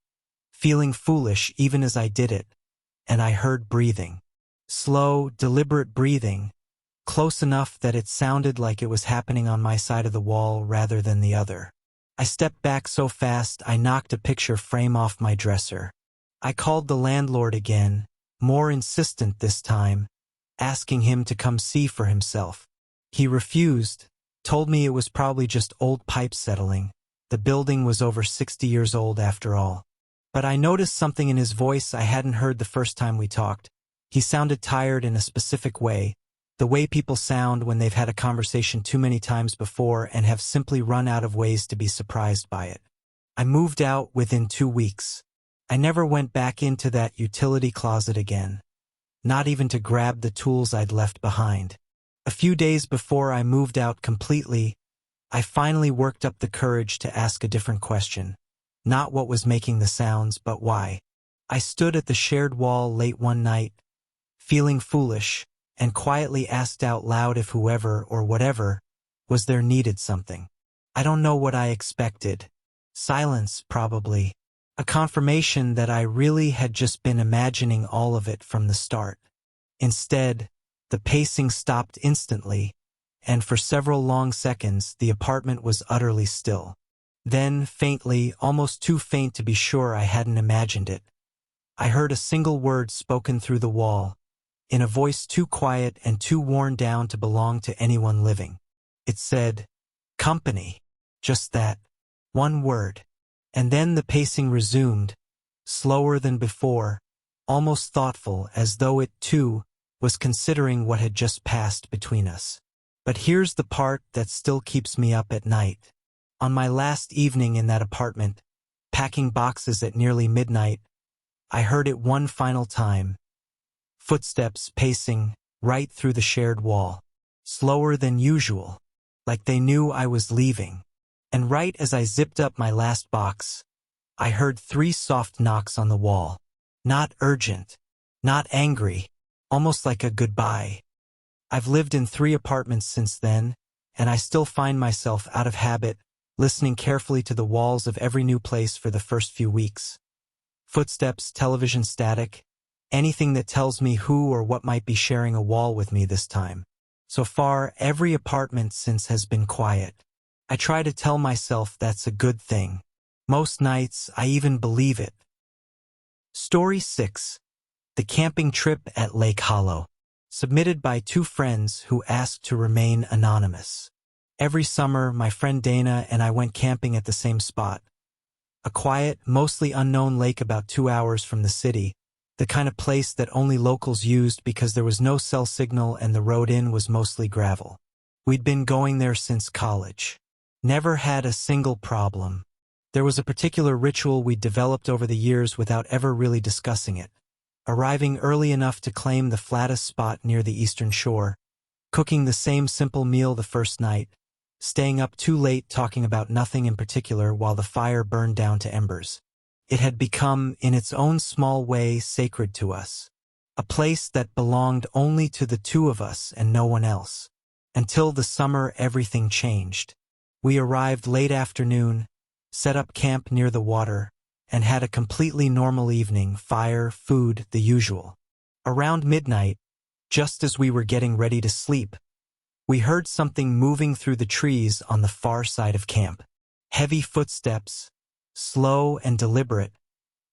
feeling foolish even as I did it, and I heard breathing. Slow, deliberate breathing, close enough that it sounded like it was happening on my side of the wall rather than the other. I stepped back so fast I knocked a picture frame off my dresser. I called the landlord again, more insistent this time, asking him to come see for himself. He refused, told me it was probably just old pipes settling. The building was over 60 years old after all. But I noticed something in his voice I hadn't heard the first time we talked. He sounded tired in a specific way, the way people sound when they've had a conversation too many times before and have simply run out of ways to be surprised by it. I moved out within 2 weeks. I never went back into that utility closet again, not even to grab the tools I'd left behind. A few days before I moved out completely, I finally worked up the courage to ask a different question. Not what was making the sounds, but why. I stood at the shared wall late one night, feeling foolish, and quietly asked out loud if whoever or whatever was there needed something. I don't know what I expected. Silence, probably. A confirmation that I really had just been imagining all of it from the start. Instead, the pacing stopped instantly, and for several long seconds the apartment was utterly still. Then, faintly, almost too faint to be sure I hadn't imagined it, I heard a single word spoken through the wall, in a voice too quiet and too worn down to belong to anyone living. It said, "Company." Just that. One word. And then the pacing resumed, slower than before, almost thoughtful, as though it, too, was considering what had just passed between us. But here's the part that still keeps me up at night. On my last evening in that apartment, packing boxes at nearly midnight, I heard it one final time. Footsteps pacing right through the shared wall. Slower than usual, like they knew I was leaving. And right as I zipped up my last box, I heard 3 soft knocks on the wall. Not urgent, not angry, almost like a goodbye. I've lived in 3 apartments since then, and I still find myself, out of habit, listening carefully to the walls of every new place for the first few weeks. Footsteps, television static, anything that tells me who or what might be sharing a wall with me this time. So far, every apartment since has been quiet. I try to tell myself that's a good thing. Most nights, I even believe it. Story 6. The Camping Trip at Lake Hollow. Submitted by 2 friends who asked to remain anonymous. Every summer, my friend Dana and I went camping at the same spot. A quiet, mostly unknown lake about 2 hours from the city, the kind of place that only locals used because there was no cell signal and the road in was mostly gravel. We'd been going there since college. Never had a single problem. There was a particular ritual we'd developed over the years without ever really discussing it. Arriving early enough to claim the flattest spot near the eastern shore, cooking the same simple meal the first night, staying up too late talking about nothing in particular while the fire burned down to embers. It had become, in its own small way, sacred to us. A place that belonged only to the 2 of us and no one else. Until the summer, everything changed. We arrived late afternoon, set up camp near the water, and had a completely normal evening, fire, food, the usual. Around midnight, just as we were getting ready to sleep, we heard something moving through the trees on the far side of camp. Heavy footsteps, slow and deliberate,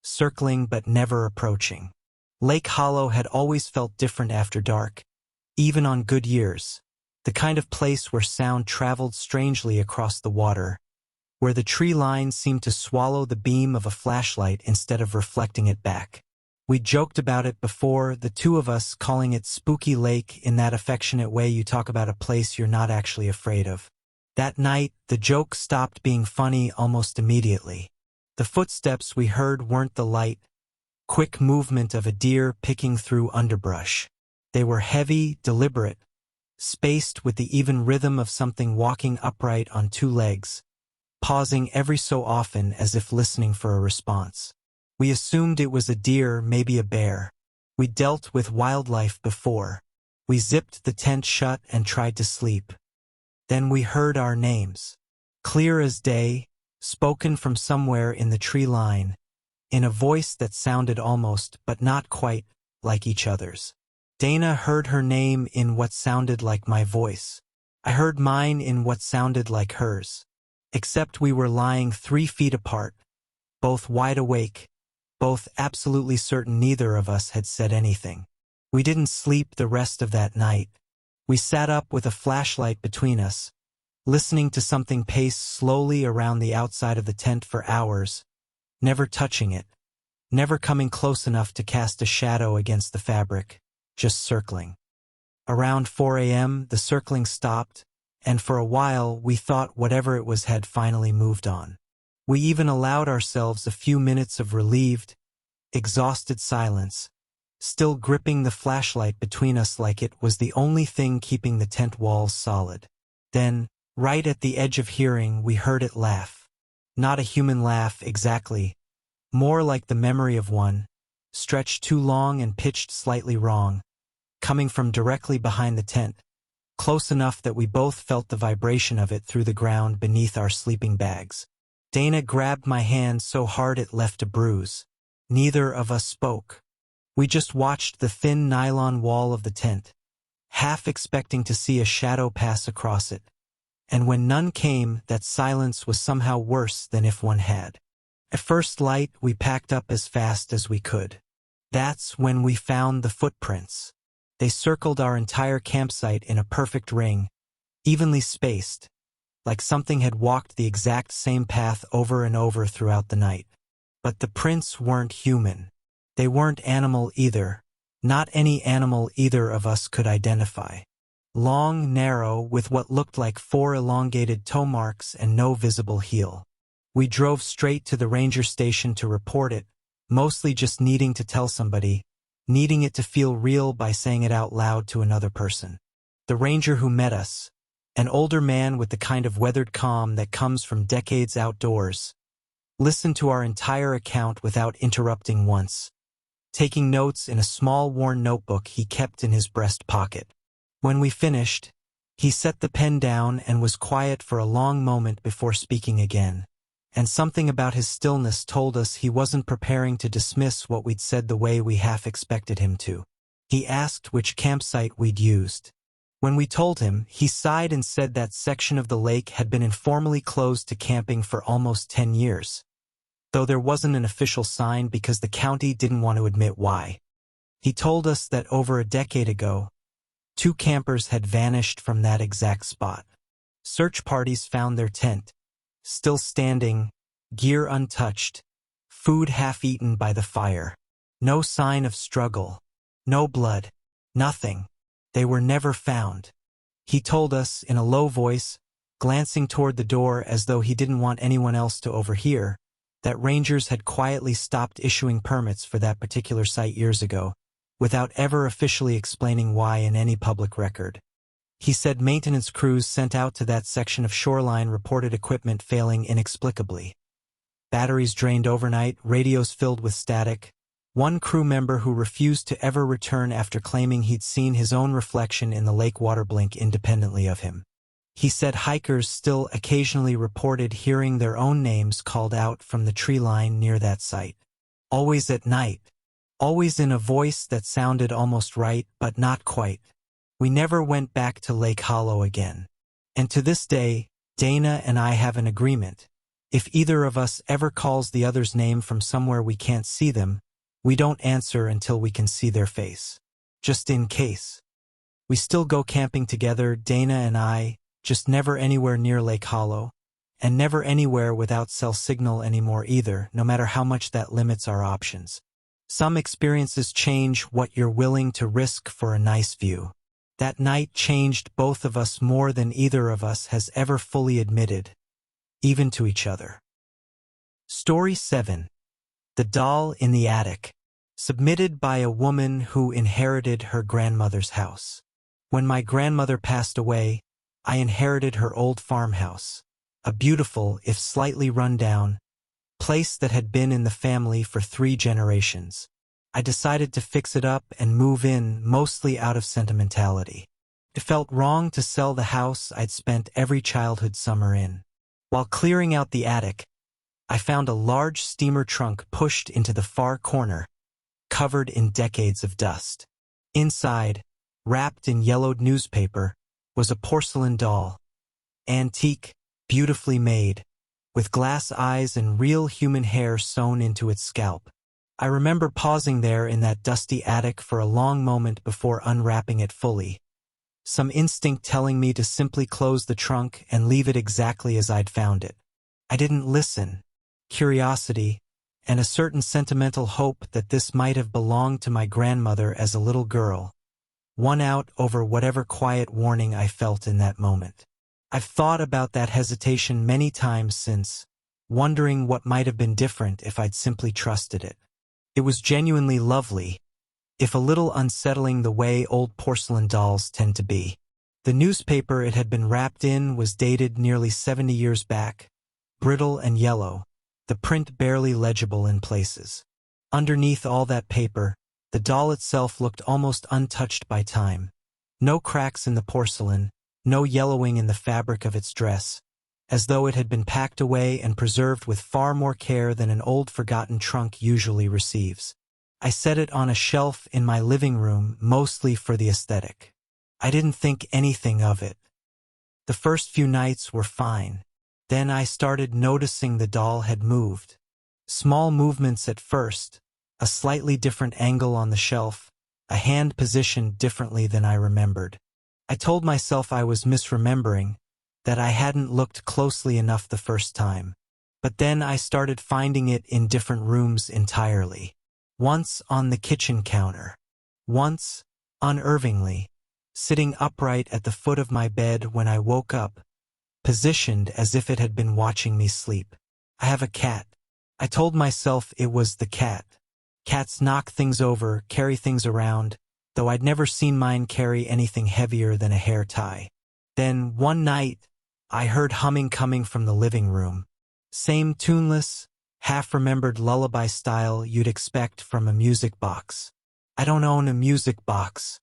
circling but never approaching. Lake Hollow had always felt different after dark, even on good years. The kind of place where sound traveled strangely across the water, where the tree line seemed to swallow the beam of a flashlight instead of reflecting it back. We joked about it before, the 2 of us calling it Spooky Lake in that affectionate way you talk about a place you're not actually afraid of. That night, the joke stopped being funny almost immediately. The footsteps we heard weren't the light, quick movement of a deer picking through underbrush. They were heavy, deliberate, spaced with the even rhythm of something walking upright on 2 legs, pausing every so often as if listening for a response. We assumed it was a deer, maybe a bear. We dealt with wildlife before. We zipped the tent shut and tried to sleep. Then we heard our names, clear as day, spoken from somewhere in the tree line, in a voice that sounded almost, but not quite, like each other's. Dana heard her name in what sounded like my voice. I heard mine in what sounded like hers. Except we were lying 3 feet apart, both wide awake, both absolutely certain neither of us had said anything. We didn't sleep the rest of that night. We sat up with a flashlight between us, listening to something pace slowly around the outside of the tent for hours, never touching it, never coming close enough to cast a shadow against the fabric, just circling. Around 4 a.m., the circling stopped, and for a while we thought whatever it was had finally moved on. We even allowed ourselves a few minutes of relieved, exhausted silence, still gripping the flashlight between us like it was the only thing keeping the tent walls solid. Then, right at the edge of hearing, we heard it laugh. Not a human laugh exactly, more like the memory of one, stretched too long and pitched slightly wrong, coming from directly behind the tent, close enough that we both felt the vibration of it through the ground beneath our sleeping bags. Dana grabbed my hand so hard it left a bruise. Neither of us spoke. We just watched the thin nylon wall of the tent, half expecting to see a shadow pass across it. And when none came, that silence was somehow worse than if one had. At first light, we packed up as fast as we could. That's when we found the footprints. They circled our entire campsite in a perfect ring, evenly spaced, like something had walked the exact same path over and over throughout the night. But the prints weren't human. They weren't animal either. Not any animal either of us could identify. Long, narrow, with what looked like 4 elongated toe marks and no visible heel. We drove straight to the ranger station to report it, mostly just needing to tell somebody, needing it to feel real by saying it out loud to another person. The ranger who met us, an older man with the kind of weathered calm that comes from decades outdoors, listened to our entire account without interrupting once, taking notes in a small worn notebook he kept in his breast pocket. When we finished, he set the pen down and was quiet for a long moment before speaking again. And something about his stillness told us he wasn't preparing to dismiss what we'd said the way we half expected him to. He asked which campsite we'd used. When we told him, he sighed and said that section of the lake had been informally closed to camping for almost 10 years. Though there wasn't an official sign because the county didn't want to admit why. He told us that over a decade ago, 2 campers had vanished from that exact spot. Search parties found their tent, still standing, gear untouched, food half-eaten by the fire. No sign of struggle, no blood, nothing. They were never found. He told us in a low voice, glancing toward the door as though he didn't want anyone else to overhear, that rangers had quietly stopped issuing permits for that particular site years ago, without ever officially explaining why in any public record. He said maintenance crews sent out to that section of shoreline reported equipment failing inexplicably. Batteries drained overnight, radios filled with static. One crew member who refused to ever return after claiming he'd seen his own reflection in the lake water blink independently of him. He said hikers still occasionally reported hearing their own names called out from the tree line near that site. Always at night. Always in a voice that sounded almost right, but not quite. We never went back to Lake Hollow again. And to this day, Dana and I have an agreement. If either of us ever calls the other's name from somewhere we can't see them, we don't answer until we can see their face. Just in case. We still go camping together, Dana and I, just never anywhere near Lake Hollow, and never anywhere without cell signal anymore either, no matter how much that limits our options. Some experiences change what you're willing to risk for a nice view. That night changed both of us more than either of us has ever fully admitted, even to each other. Story 7. The Doll in the Attic. Submitted by a woman who inherited her grandmother's house. When my grandmother passed away, I inherited her old farmhouse, a beautiful, if slightly run-down, place that had been in the family for 3 generations. I decided to fix it up and move in, mostly out of sentimentality. It felt wrong to sell the house I'd spent every childhood summer in. While clearing out the attic, I found a large steamer trunk pushed into the far corner, covered in decades of dust. Inside, wrapped in yellowed newspaper, was a porcelain doll. Antique, beautifully made, with glass eyes and real human hair sewn into its scalp. I remember pausing there in that dusty attic for a long moment before unwrapping it fully. Some instinct telling me to simply close the trunk and leave it exactly as I'd found it. I didn't listen. Curiosity, and a certain sentimental hope that this might have belonged to my grandmother as a little girl, won out over whatever quiet warning I felt in that moment. I've thought about that hesitation many times since, wondering what might have been different if I'd simply trusted it. It was genuinely lovely, if a little unsettling the way old porcelain dolls tend to be. The newspaper it had been wrapped in was dated nearly 70 years back, brittle and yellow, the print barely legible in places. Underneath all that paper, the doll itself looked almost untouched by time. No cracks in the porcelain, no yellowing in the fabric of its dress, as though it had been packed away and preserved with far more care than an old forgotten trunk usually receives. I set it on a shelf in my living room mostly for the aesthetic. I didn't think anything of it. The first few nights were fine. Then I started noticing the doll had moved. Small movements at first, a slightly different angle on the shelf, a hand positioned differently than I remembered. I told myself I was misremembering, that I hadn't looked closely enough the first time. But then I started finding it in different rooms entirely. Once on the kitchen counter. Once, unervingly, sitting upright at the foot of my bed when I woke up, positioned as if it had been watching me sleep. I have a cat. I told myself it was the cat. Cats knock things over, carry things around, though I'd never seen mine carry anything heavier than a hair tie. Then, one night, I heard humming coming from the living room. Same tuneless, half-remembered lullaby style you'd expect from a music box. I don't own a music box.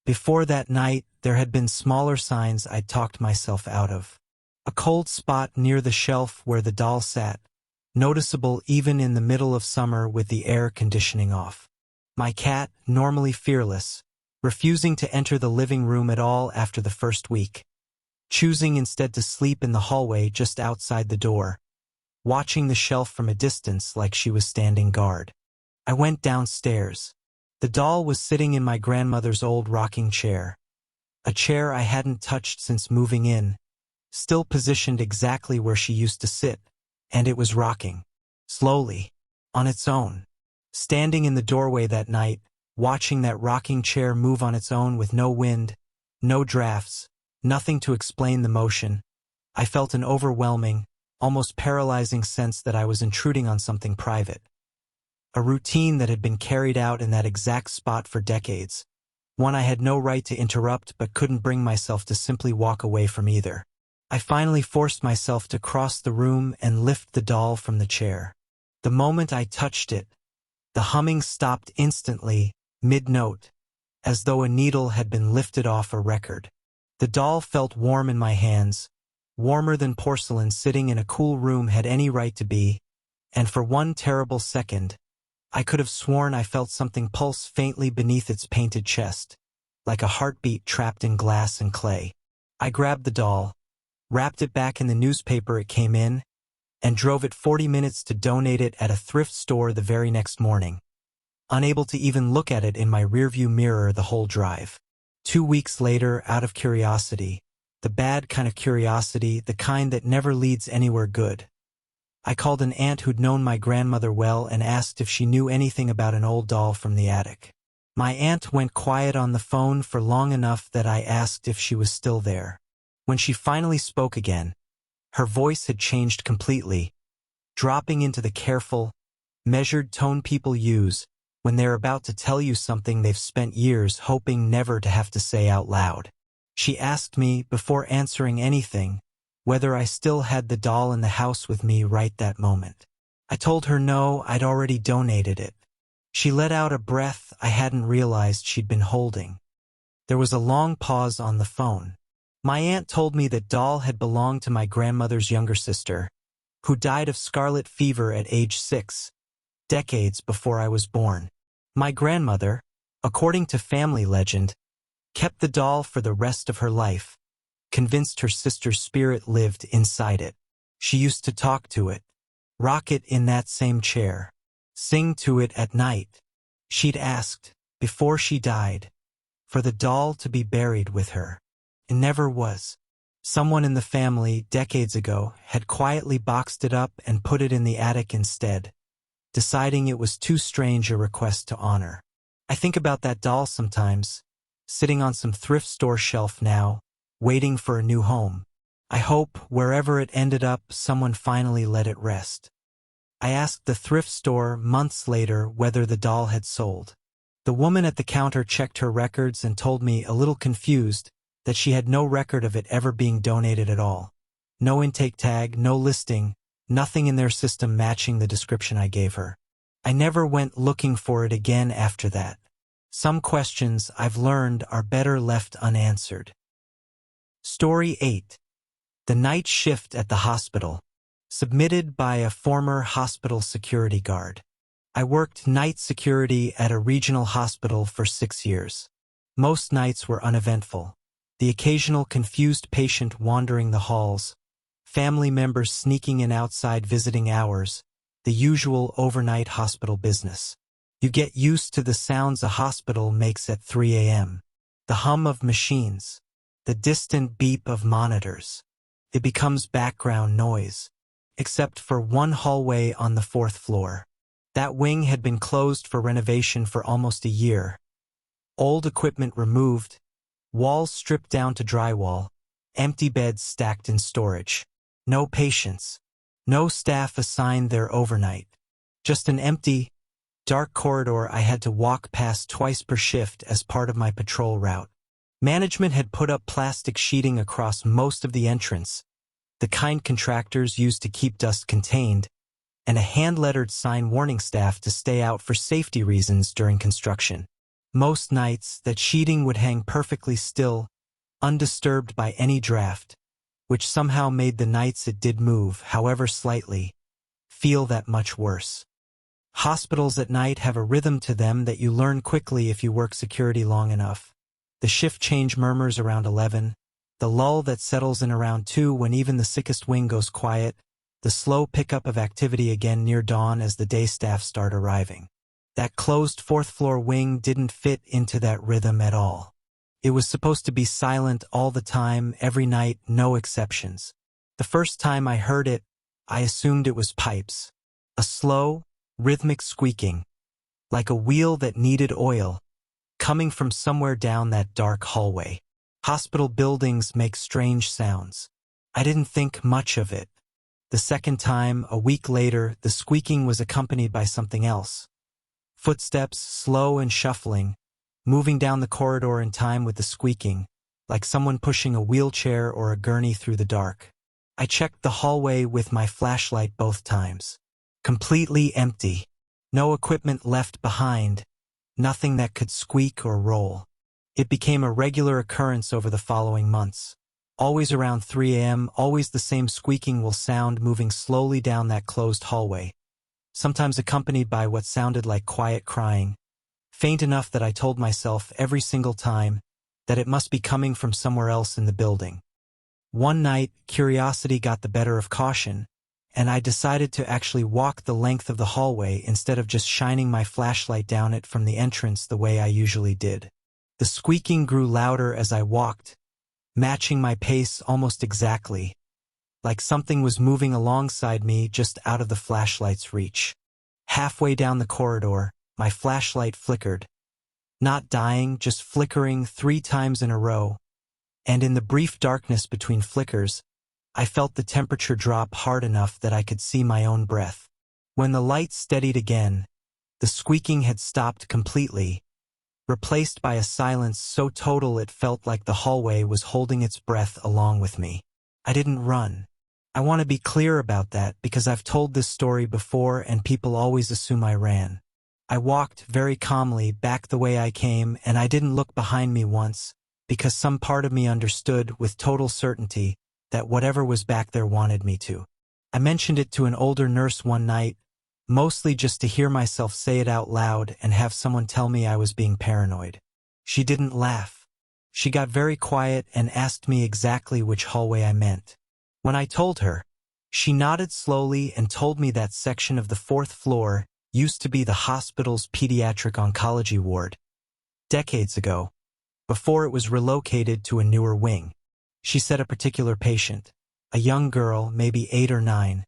Before that night, there had been smaller signs I'd talked myself out of. A cold spot near the shelf where the doll sat, noticeable even in the middle of summer with the air conditioning off. My cat, normally fearless, refusing to enter the living room at all after the first week, choosing instead to sleep in the hallway just outside the door, watching the shelf from a distance like she was standing guard. I went downstairs. The doll was sitting in my grandmother's old rocking chair, a chair I hadn't touched since moving in, still positioned exactly where she used to sit, and it was rocking, slowly, on its own. Standing in the doorway that night, watching that rocking chair move on its own with no wind, no drafts, nothing to explain the motion, I felt an overwhelming, almost paralyzing sense that I was intruding on something private. A routine that had been carried out in that exact spot for decades, one I had no right to interrupt but couldn't bring myself to simply walk away from either. I finally forced myself to cross the room and lift the doll from the chair. The moment I touched it, the humming stopped instantly, mid-note, as though a needle had been lifted off a record. The doll felt warm in my hands, warmer than porcelain sitting in a cool room had any right to be, and for one terrible second, I could have sworn I felt something pulse faintly beneath its painted chest, like a heartbeat trapped in glass and clay. I grabbed the doll, wrapped it back in the newspaper it came in, and drove it 40 minutes to donate it at a thrift store the very next morning, unable to even look at it in my rearview mirror the whole drive. 2 weeks later, out of curiosity, the bad kind of curiosity, the kind that never leads anywhere good, I called an aunt who'd known my grandmother well and asked if she knew anything about an old doll from the attic. My aunt went quiet on the phone for long enough that I asked if she was still there. When she finally spoke again, her voice had changed completely, dropping into the careful, measured tone people use when they're about to tell you something they've spent years hoping never to have to say out loud. She asked me, before answering anything, whether I still had the doll in the house with me right that moment. I told her no, I'd already donated it. She let out a breath I hadn't realized she'd been holding. There was a long pause on the phone. My aunt told me that doll had belonged to my grandmother's younger sister, who died of scarlet fever at age 6, decades before I was born. My grandmother, according to family legend, kept the doll for the rest of her life, convinced her sister's spirit lived inside it. She used to talk to it, rock it in that same chair, sing to it at night. She'd asked, before she died, for the doll to be buried with her. It never was. Someone in the family, decades ago, had quietly boxed it up and put it in the attic instead, deciding it was too strange a request to honor. I think about that doll sometimes, sitting on some thrift store shelf now, waiting for a new home. I hope, wherever it ended up, someone finally let it rest. I asked the thrift store months later whether the doll had sold. The woman at the counter checked her records and told me, a little confused, that she had no record of it ever being donated at all. No intake tag, no listing, nothing in their system matching the description I gave her. I never went looking for it again after that. Some questions, I've learned, are better left unanswered. Story 8. The Night Shift at the Hospital. Submitted by a former hospital security guard. I worked night security at a regional hospital for 6 years. Most nights were uneventful. The occasional confused patient wandering the halls, family members sneaking in outside visiting hours, the usual overnight hospital business. You get used to the sounds a hospital makes at 3 a.m. The hum of machines, the distant beep of monitors. It becomes background noise, except for one hallway on the 4th floor. That wing had been closed for renovation for almost a year. Old equipment removed, walls stripped down to drywall, empty beds stacked in storage. No patients, no staff assigned there overnight. Just an empty, dark corridor I had to walk past twice per shift as part of my patrol route. Management had put up plastic sheeting across most of the entrance, the kind contractors used to keep dust contained, and a hand-lettered sign warning staff to stay out for safety reasons during construction. Most nights, that sheeting would hang perfectly still, undisturbed by any draft, which somehow made the nights it did move, however slightly, feel that much worse. Hospitals at night have a rhythm to them that you learn quickly if you work security long enough. The shift change murmurs around 11, the lull that settles in around 2 when even the sickest wing goes quiet, the slow pickup of activity again near dawn as the day staff start arriving. That closed 4th floor wing didn't fit into that rhythm at all. It was supposed to be silent all the time, every night, no exceptions. The first time I heard it, I assumed it was pipes. A slow, rhythmic squeaking, like a wheel that needed oil, coming from somewhere down that dark hallway. Hospital buildings make strange sounds. I didn't think much of it. The second time, a week later, the squeaking was accompanied by something else. Footsteps, slow and shuffling, moving down the corridor in time with the squeaking, like someone pushing a wheelchair or a gurney through the dark. I checked the hallway with my flashlight both times. Completely empty. No equipment left behind. Nothing that could squeak or roll. It became a regular occurrence over the following months. Always around 3 a.m., always the same squeaking will sound moving slowly down that closed hallway, sometimes accompanied by what sounded like quiet crying, faint enough that I told myself every single time that it must be coming from somewhere else in the building. One night, curiosity got the better of caution, and I decided to actually walk the length of the hallway instead of just shining my flashlight down it from the entrance the way I usually did. The squeaking grew louder as I walked, matching my pace almost exactly, like something was moving alongside me just out of the flashlight's reach. Halfway down the corridor, my flashlight flickered, not dying, just flickering 3 times in a row, and in the brief darkness between flickers, I felt the temperature drop hard enough that I could see my own breath. When the light steadied again, the squeaking had stopped completely, replaced by a silence so total it felt like the hallway was holding its breath along with me. I didn't run. I want to be clear about that because I've told this story before and people always assume I ran. I walked very calmly back the way I came, and I didn't look behind me once because some part of me understood with total certainty that whatever was back there wanted me to. I mentioned it to an older nurse one night, mostly just to hear myself say it out loud and have someone tell me I was being paranoid. She didn't laugh. She got very quiet and asked me exactly which hallway I meant. When I told her, she nodded slowly and told me that section of the 4th floor used to be the hospital's pediatric oncology ward. Decades ago, before it was relocated to a newer wing. She said a particular patient, a young girl, maybe 8 or 9,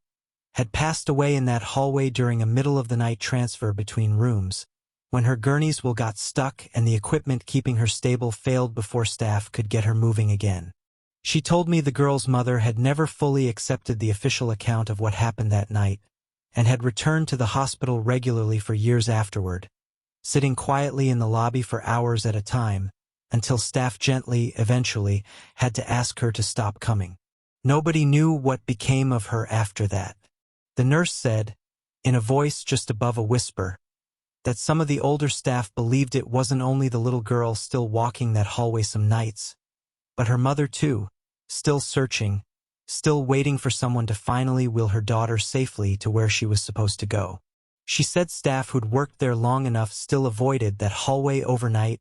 had passed away in that hallway during a middle-of-the-night transfer between rooms, when her gurney's wheel got stuck and the equipment keeping her stable failed before staff could get her moving again. She told me the girl's mother had never fully accepted the official account of what happened that night, and had returned to the hospital regularly for years afterward, sitting quietly in the lobby for hours at a time, until staff gently, eventually, had to ask her to stop coming. Nobody knew what became of her after that. The nurse said, in a voice just above a whisper, that some of the older staff believed it wasn't only the little girl still walking that hallway some nights, but her mother too, still searching, still waiting for someone to finally wheel her daughter safely to where she was supposed to go. She said staff who'd worked there long enough still avoided that hallway overnight,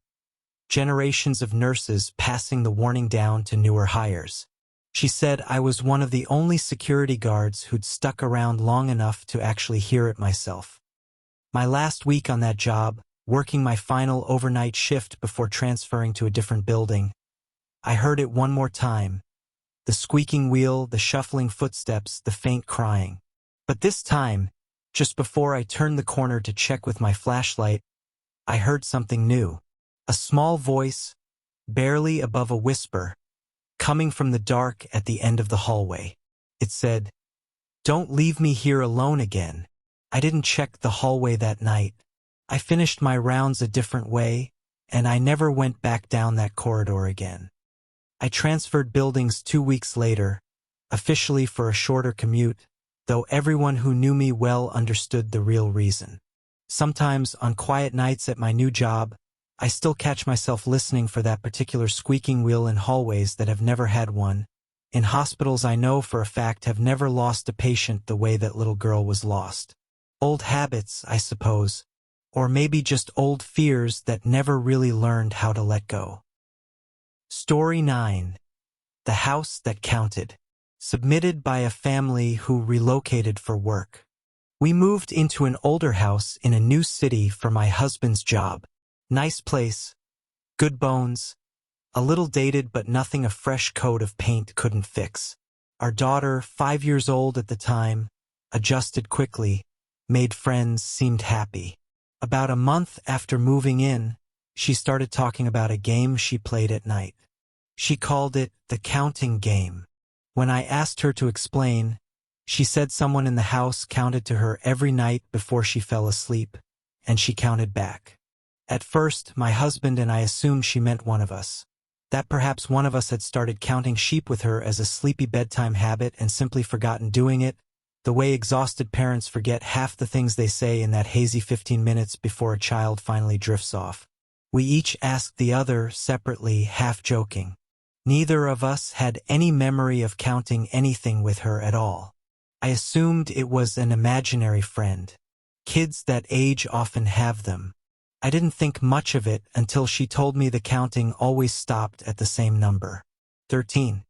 generations of nurses passing the warning down to newer hires. She said I was one of the only security guards who'd stuck around long enough to actually hear it myself. My last week on that job, working my final overnight shift before transferring to a different building, I heard it one more time. The squeaking wheel, the shuffling footsteps, the faint crying. But this time, just before I turned the corner to check with my flashlight, I heard something new. A small voice, barely above a whisper, coming from the dark at the end of the hallway. It said, "Don't leave me here alone again." I didn't check the hallway that night. I finished my rounds a different way, and I never went back down that corridor again. I transferred buildings 2 weeks later, officially for a shorter commute, though everyone who knew me well understood the real reason. Sometimes, on quiet nights at my new job, I still catch myself listening for that particular squeaking wheel in hallways that have never had one, in hospitals I know for a fact have never lost a patient the way that little girl was lost. Old habits, I suppose, or maybe just old fears that never really learned how to let go. Story 9. The House That Counted. Submitted by a family who relocated for work. We moved into an older house in a new city for my husband's job. Nice place, good bones, a little dated but nothing a fresh coat of paint couldn't fix. Our daughter, 5 years old at the time, adjusted quickly, made friends, seemed happy. About a month after moving in, she started talking about a game she played at night. She called it the counting game. When I asked her to explain, she said someone in the house counted to her every night before she fell asleep, and she counted back. At first, my husband and I assumed she meant one of us. That perhaps one of us had started counting sheep with her as a sleepy bedtime habit and simply forgotten doing it, the way exhausted parents forget half the things they say in that hazy 15 minutes before a child finally drifts off. We each asked the other, separately, half joking. Neither of us had any memory of counting anything with her at all. I assumed it was an imaginary friend. Kids that age often have them. I didn't think much of it until she told me the counting always stopped at the same number. 13.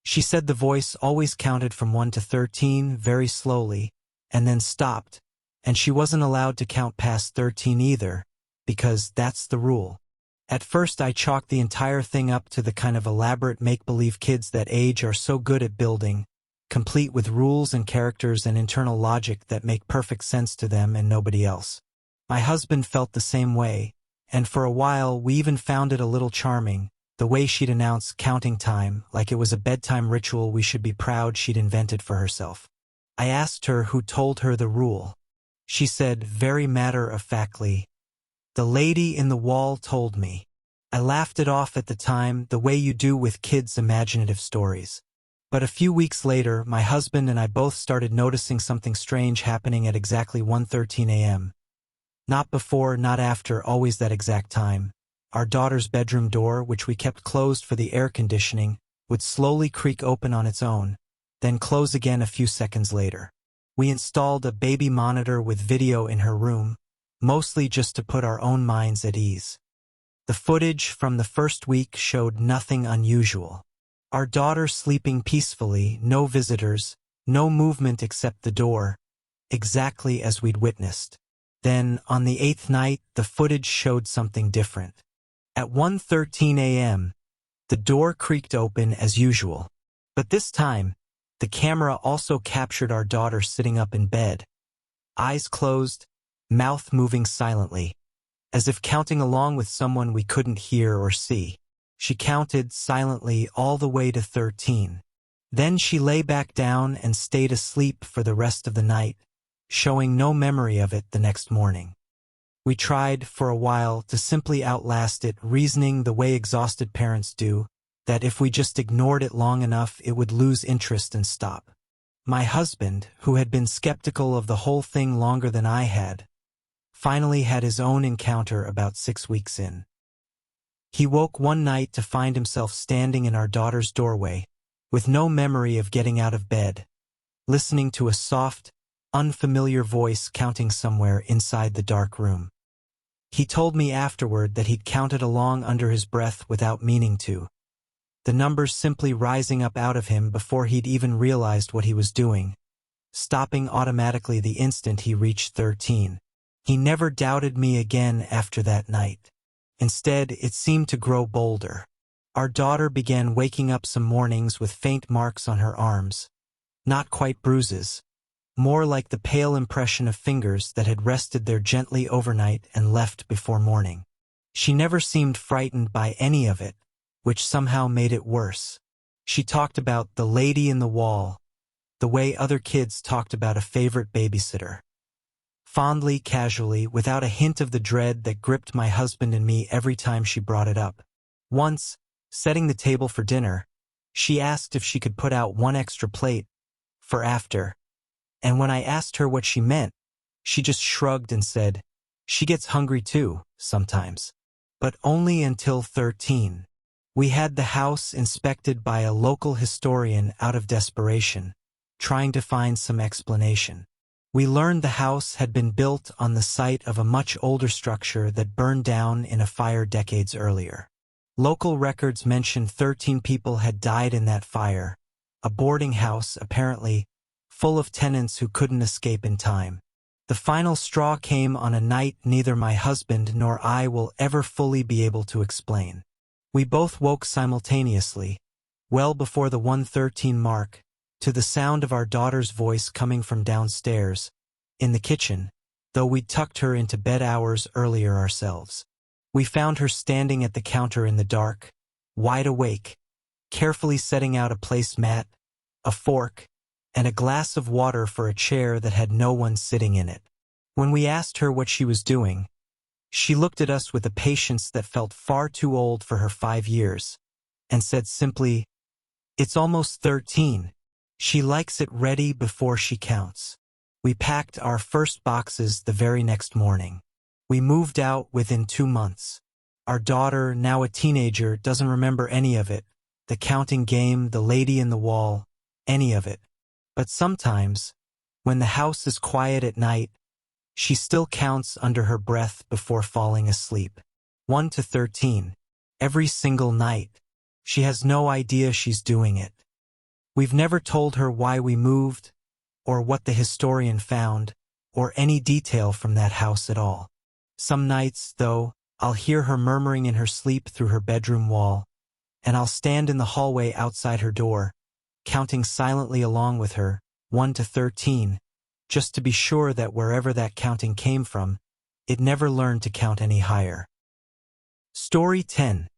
She said the voice always counted from 1 to 13 very slowly, and then stopped, and she wasn't allowed to count past 13 either, because that's the rule. At first I chalked the entire thing up to the kind of elaborate make-believe kids that age are so good at building, complete with rules and characters and internal logic that make perfect sense to them and nobody else. My husband felt the same way, and for a while we even found it a little charming, the way she'd announce counting time like it was a bedtime ritual we should be proud she'd invented for herself. I asked her who told her the rule. She said very matter-of-factly, "The lady in the wall told me." I laughed it off at the time, the way you do with kids' imaginative stories. But a few weeks later, my husband and I both started noticing something strange happening at exactly 1:13 a.m. Not before, not after, always that exact time. Our daughter's bedroom door, which we kept closed for the air conditioning, would slowly creak open on its own, then close again a few seconds later. We installed a baby monitor with video in her room, mostly just to put our own minds at ease. The footage from the first week showed nothing unusual. Our daughter sleeping peacefully, no visitors, no movement except the door, exactly as we'd witnessed. Then, on the 8th night, the footage showed something different. At 1:13 a.m., the door creaked open as usual. But this time, the camera also captured our daughter sitting up in bed, eyes closed, mouth moving silently, as if counting along with someone we couldn't hear or see. She counted silently all the way to 13. Then she lay back down and stayed asleep for the rest of the night, showing no memory of it the next morning. We tried, for a while, to simply outlast it, reasoning the way exhausted parents do, that if we just ignored it long enough it would lose interest and stop. My husband, who had been skeptical of the whole thing longer than I had, finally had his own encounter about 6 weeks in. He woke one night to find himself standing in our daughter's doorway, with no memory of getting out of bed, listening to a soft, unfamiliar voice counting somewhere inside the dark room. He told me afterward that he'd counted along under his breath without meaning to, the numbers simply rising up out of him before he'd even realized what he was doing, stopping automatically the instant he reached 13. He never doubted me again after that night. Instead, it seemed to grow bolder. Our daughter began waking up some mornings with faint marks on her arms, not quite bruises, more like the pale impression of fingers that had rested there gently overnight and left before morning. She never seemed frightened by any of it, which somehow made it worse. She talked about the lady in the wall, the way other kids talked about a favorite babysitter. Fondly, casually, without a hint of the dread that gripped my husband and me every time she brought it up. Once, setting the table for dinner, she asked if she could put out one extra plate for after, and when I asked her what she meant, she just shrugged and said, "She gets hungry too, sometimes." But only until 13. We had the house inspected by a local historian out of desperation, trying to find some explanation. We learned the house had been built on the site of a much older structure that burned down in a fire decades earlier. Local records mentioned 13 people had died in that fire, a boarding house, apparently, full of tenants who couldn't escape in time. The final straw came on a night neither my husband nor I will ever fully be able to explain. We both woke simultaneously, well before the 1:13 mark, to the sound of our daughter's voice coming from downstairs, in the kitchen, though we'd tucked her into bed hours earlier ourselves. We found her standing at the counter in the dark, wide awake, carefully setting out a placemat, a fork, and a glass of water for a chair that had no one sitting in it. When we asked her what she was doing, she looked at us with a patience that felt far too old for her 5 years, and said simply, "It's almost 13. She likes it ready before she counts." We packed our first boxes the very next morning. We moved out within 2 months. Our daughter, now a teenager, doesn't remember any of it, the counting game, the lady in the wall, any of it. But sometimes, when the house is quiet at night, she still counts under her breath before falling asleep. 1 to 13. Every single night. She has no idea she's doing it. We've never told her why we moved, or what the historian found, or any detail from that house at all. Some nights, though, I'll hear her murmuring in her sleep through her bedroom wall, and I'll stand in the hallway outside her door, counting silently along with her, 1 to 13, just to be sure that wherever that counting came from, it never learned to count any higher. Story 10.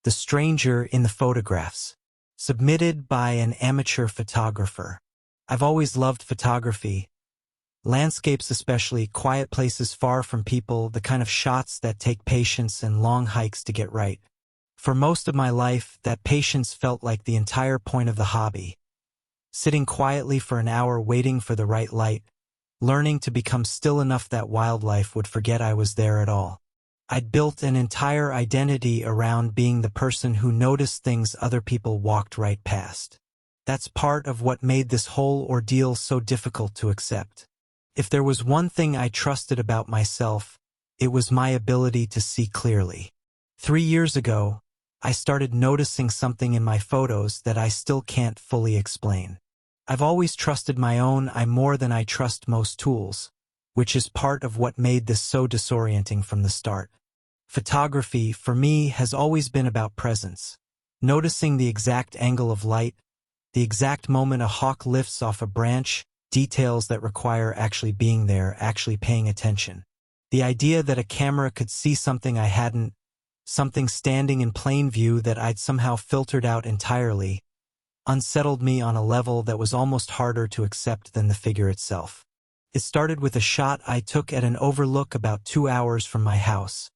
The Stranger in the Photographs. Submitted by an amateur photographer. I've always loved photography. Landscapes especially, quiet places far from people, the kind of shots that take patience and long hikes to get right. For most of my life, that patience felt like the entire point of the hobby. Sitting quietly for an hour waiting for the right light, learning to become still enough that wildlife would forget I was there at all. I'd built an entire identity around being the person who noticed things other people walked right past. That's part of what made this whole ordeal so difficult to accept. If there was one thing I trusted about myself, it was my ability to see clearly. 3 years ago, I started noticing something in my photos that I still can't fully explain. I've always trusted my own eye more than I trust most tools, which is part of what made this so disorienting from the start. Photography, for me, has always been about presence. Noticing the exact angle of light, the exact moment a hawk lifts off a branch, details that require actually being there, actually paying attention. The idea that a camera could see something I hadn't, something standing in plain view that I'd somehow filtered out entirely, unsettled me on a level that was almost harder to accept than the figure itself. It started with a shot I took at an overlook about 2 hours from my house,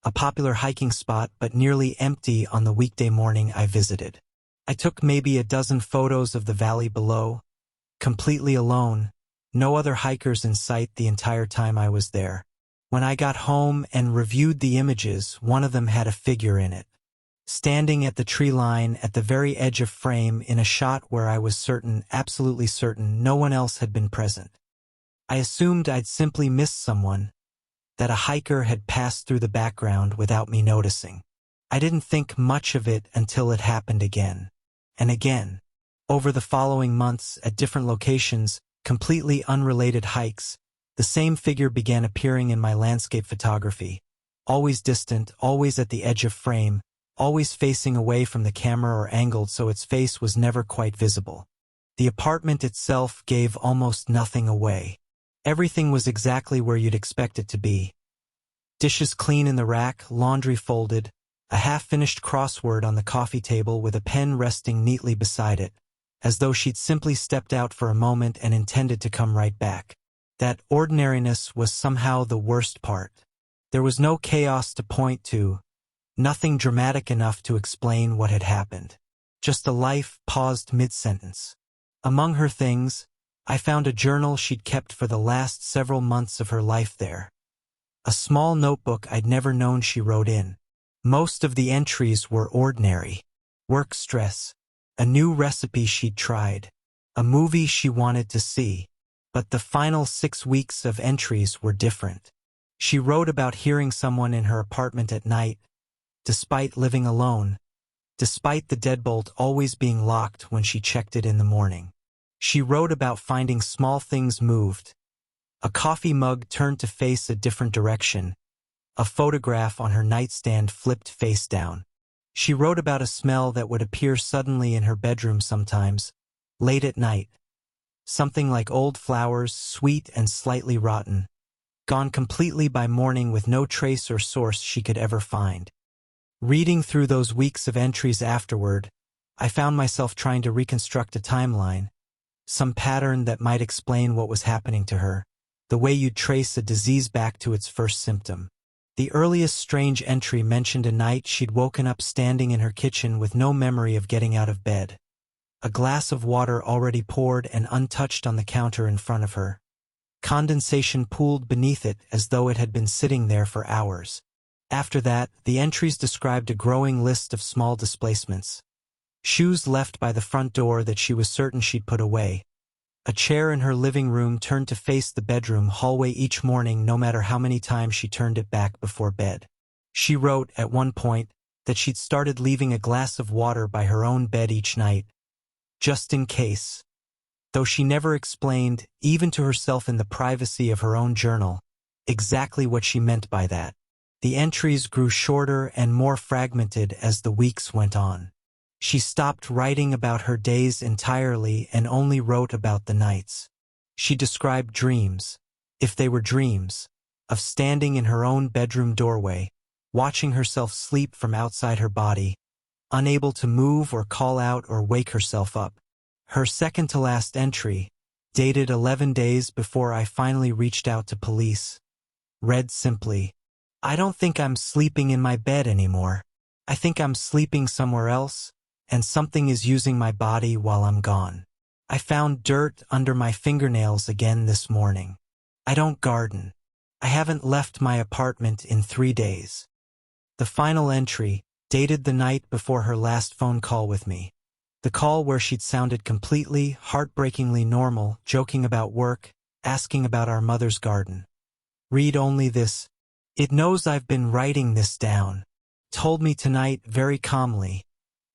a popular hiking spot but nearly empty on the weekday morning I visited. I took maybe a dozen photos of the valley below, completely alone, no other hikers in sight the entire time I was there. When I got home and reviewed the images, one of them had a figure in it, standing at the tree line at the very edge of frame in a shot where I was certain, absolutely certain, no one else had been present. I assumed I'd simply missed someone, that a hiker had passed through the background without me noticing. I didn't think much of it until it happened again. And again. Over the following months, at different locations, completely unrelated hikes, the same figure began appearing in my landscape photography. Always distant, always at the edge of frame, always facing away from the camera or angled so its face was never quite visible. The apartment itself gave almost nothing away. Everything was exactly where you'd expect it to be. Dishes clean in the rack, laundry folded, a half-finished crossword on the coffee table with a pen resting neatly beside it, as though she'd simply stepped out for a moment and intended to come right back. That ordinariness was somehow the worst part. There was no chaos to point to, nothing dramatic enough to explain what had happened. Just a life paused mid-sentence. Among her things, I found a journal she'd kept for the last several months of her life there. A small notebook I'd never known she wrote in. Most of the entries were ordinary. Work stress, a new recipe she'd tried, a movie she wanted to see. But the final 6 weeks of entries were different. She wrote about hearing someone in her apartment at night, despite living alone, despite the deadbolt always being locked when she checked it in the morning. She wrote about finding small things moved. A coffee mug turned to face a different direction. A photograph on her nightstand flipped face down. She wrote about a smell that would appear suddenly in her bedroom sometimes, late at night. Something like old flowers, sweet and slightly rotten, gone completely by morning with no trace or source she could ever find. Reading through those weeks of entries afterward, I found myself trying to reconstruct a timeline, some pattern that might explain what was happening to her, the way you'd trace a disease back to its first symptom. The earliest strange entry mentioned a night she'd woken up standing in her kitchen with no memory of getting out of bed. A glass of water already poured and untouched on the counter in front of her. Condensation pooled beneath it as though it had been sitting there for hours. After that, the entries described a growing list of small displacements. Shoes left by the front door that she was certain she'd put away. A chair in her living room turned to face the bedroom hallway each morning no matter how many times she turned it back before bed. She wrote, at one point, that she'd started leaving a glass of water by her own bed each night, just in case. Though she never explained, even to herself in the privacy of her own journal, exactly what she meant by that. The entries grew shorter and more fragmented as the weeks went on. She stopped writing about her days entirely and only wrote about the nights. She described dreams, if they were dreams, of standing in her own bedroom doorway, watching herself sleep from outside her body, unable to move or call out or wake herself up. Her second-to-last entry, dated 11 days before I finally reached out to police, read simply, "I don't think I'm sleeping in my bed anymore. I think I'm sleeping somewhere else, and something is using my body while I'm gone. I found dirt under my fingernails again this morning. I don't garden. I haven't left my apartment in 3 days." The final entry, dated the night before her last phone call with me. The call where she'd sounded completely, heartbreakingly normal, joking about work, asking about our mother's garden. Read only this. "It knows I've been writing this down. Told me tonight very calmly,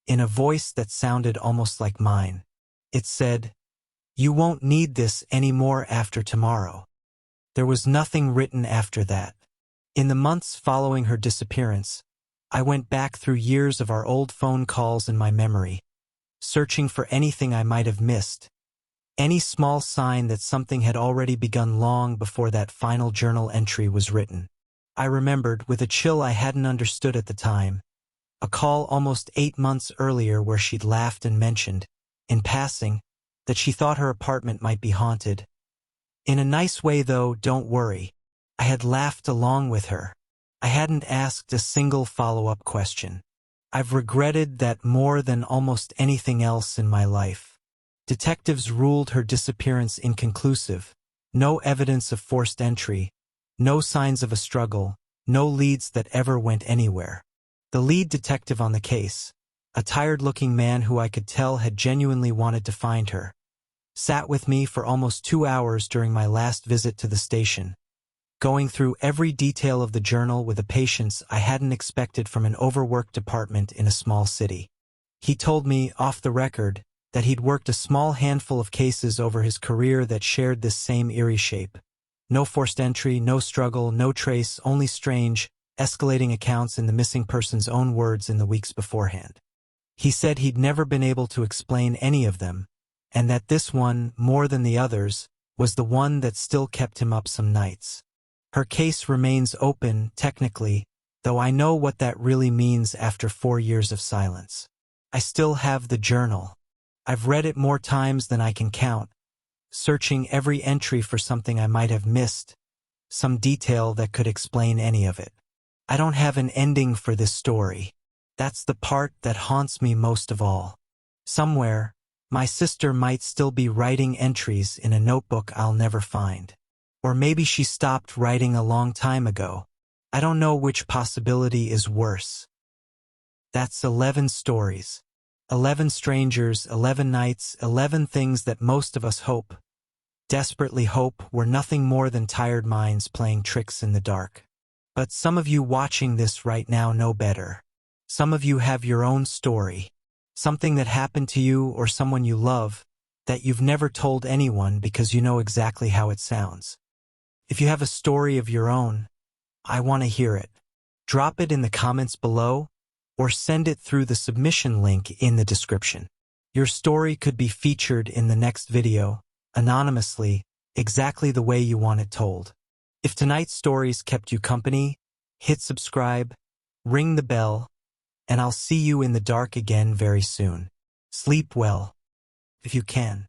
in a voice that sounded almost like mine. It said, 'You won't need this anymore after tomorrow.'" There was nothing written after that. In the months following her disappearance, I went back through years of our old phone calls in my memory, searching for anything I might have missed, any small sign that something had already begun long before that final journal entry was written. I remembered, with a chill I hadn't understood at the time, a call almost 8 months earlier where she'd laughed and mentioned, in passing, that she thought her apartment might be haunted. In a nice way though, don't worry. I had laughed along with her. I hadn't asked a single follow-up question. I've regretted that more than almost anything else in my life. Detectives ruled her disappearance inconclusive. No evidence of forced entry, no signs of a struggle, no leads that ever went anywhere. The lead detective on the case, a tired-looking man who I could tell had genuinely wanted to find her, sat with me for almost 2 hours during my last visit to the station, going through every detail of the journal with a patience I hadn't expected from an overworked department in a small city. He told me, off the record, that he'd worked a small handful of cases over his career that shared this same eerie shape. No forced entry, no struggle, no trace, only strange, escalating accounts in the missing person's own words in the weeks beforehand. He said he'd never been able to explain any of them, and that this one, more than the others, was the one that still kept him up some nights. Her case remains open, technically, though I know what that really means after 4 years of silence. I still have the journal. I've read it more times than I can count, searching every entry for something I might have missed, some detail that could explain any of it. I don't have an ending for this story. That's the part that haunts me most of all. Somewhere, my sister might still be writing entries in a notebook I'll never find. Or maybe she stopped writing a long time ago. I don't know which possibility is worse. That's 11 stories. 11 strangers, 11 nights, 11 things that most of us hope, desperately hope, were nothing more than tired minds playing tricks in the dark. But some of you watching this right now know better. Some of you have your own story. Something that happened to you or someone you love that you've never told anyone because you know exactly how it sounds. If you have a story of your own, I want to hear it. Drop it in the comments below or send it through the submission link in the description. Your story could be featured in the next video, anonymously, exactly the way you want it told. If tonight's stories kept you company, hit subscribe, ring the bell, and I'll see you in the dark again very soon. Sleep well, if you can.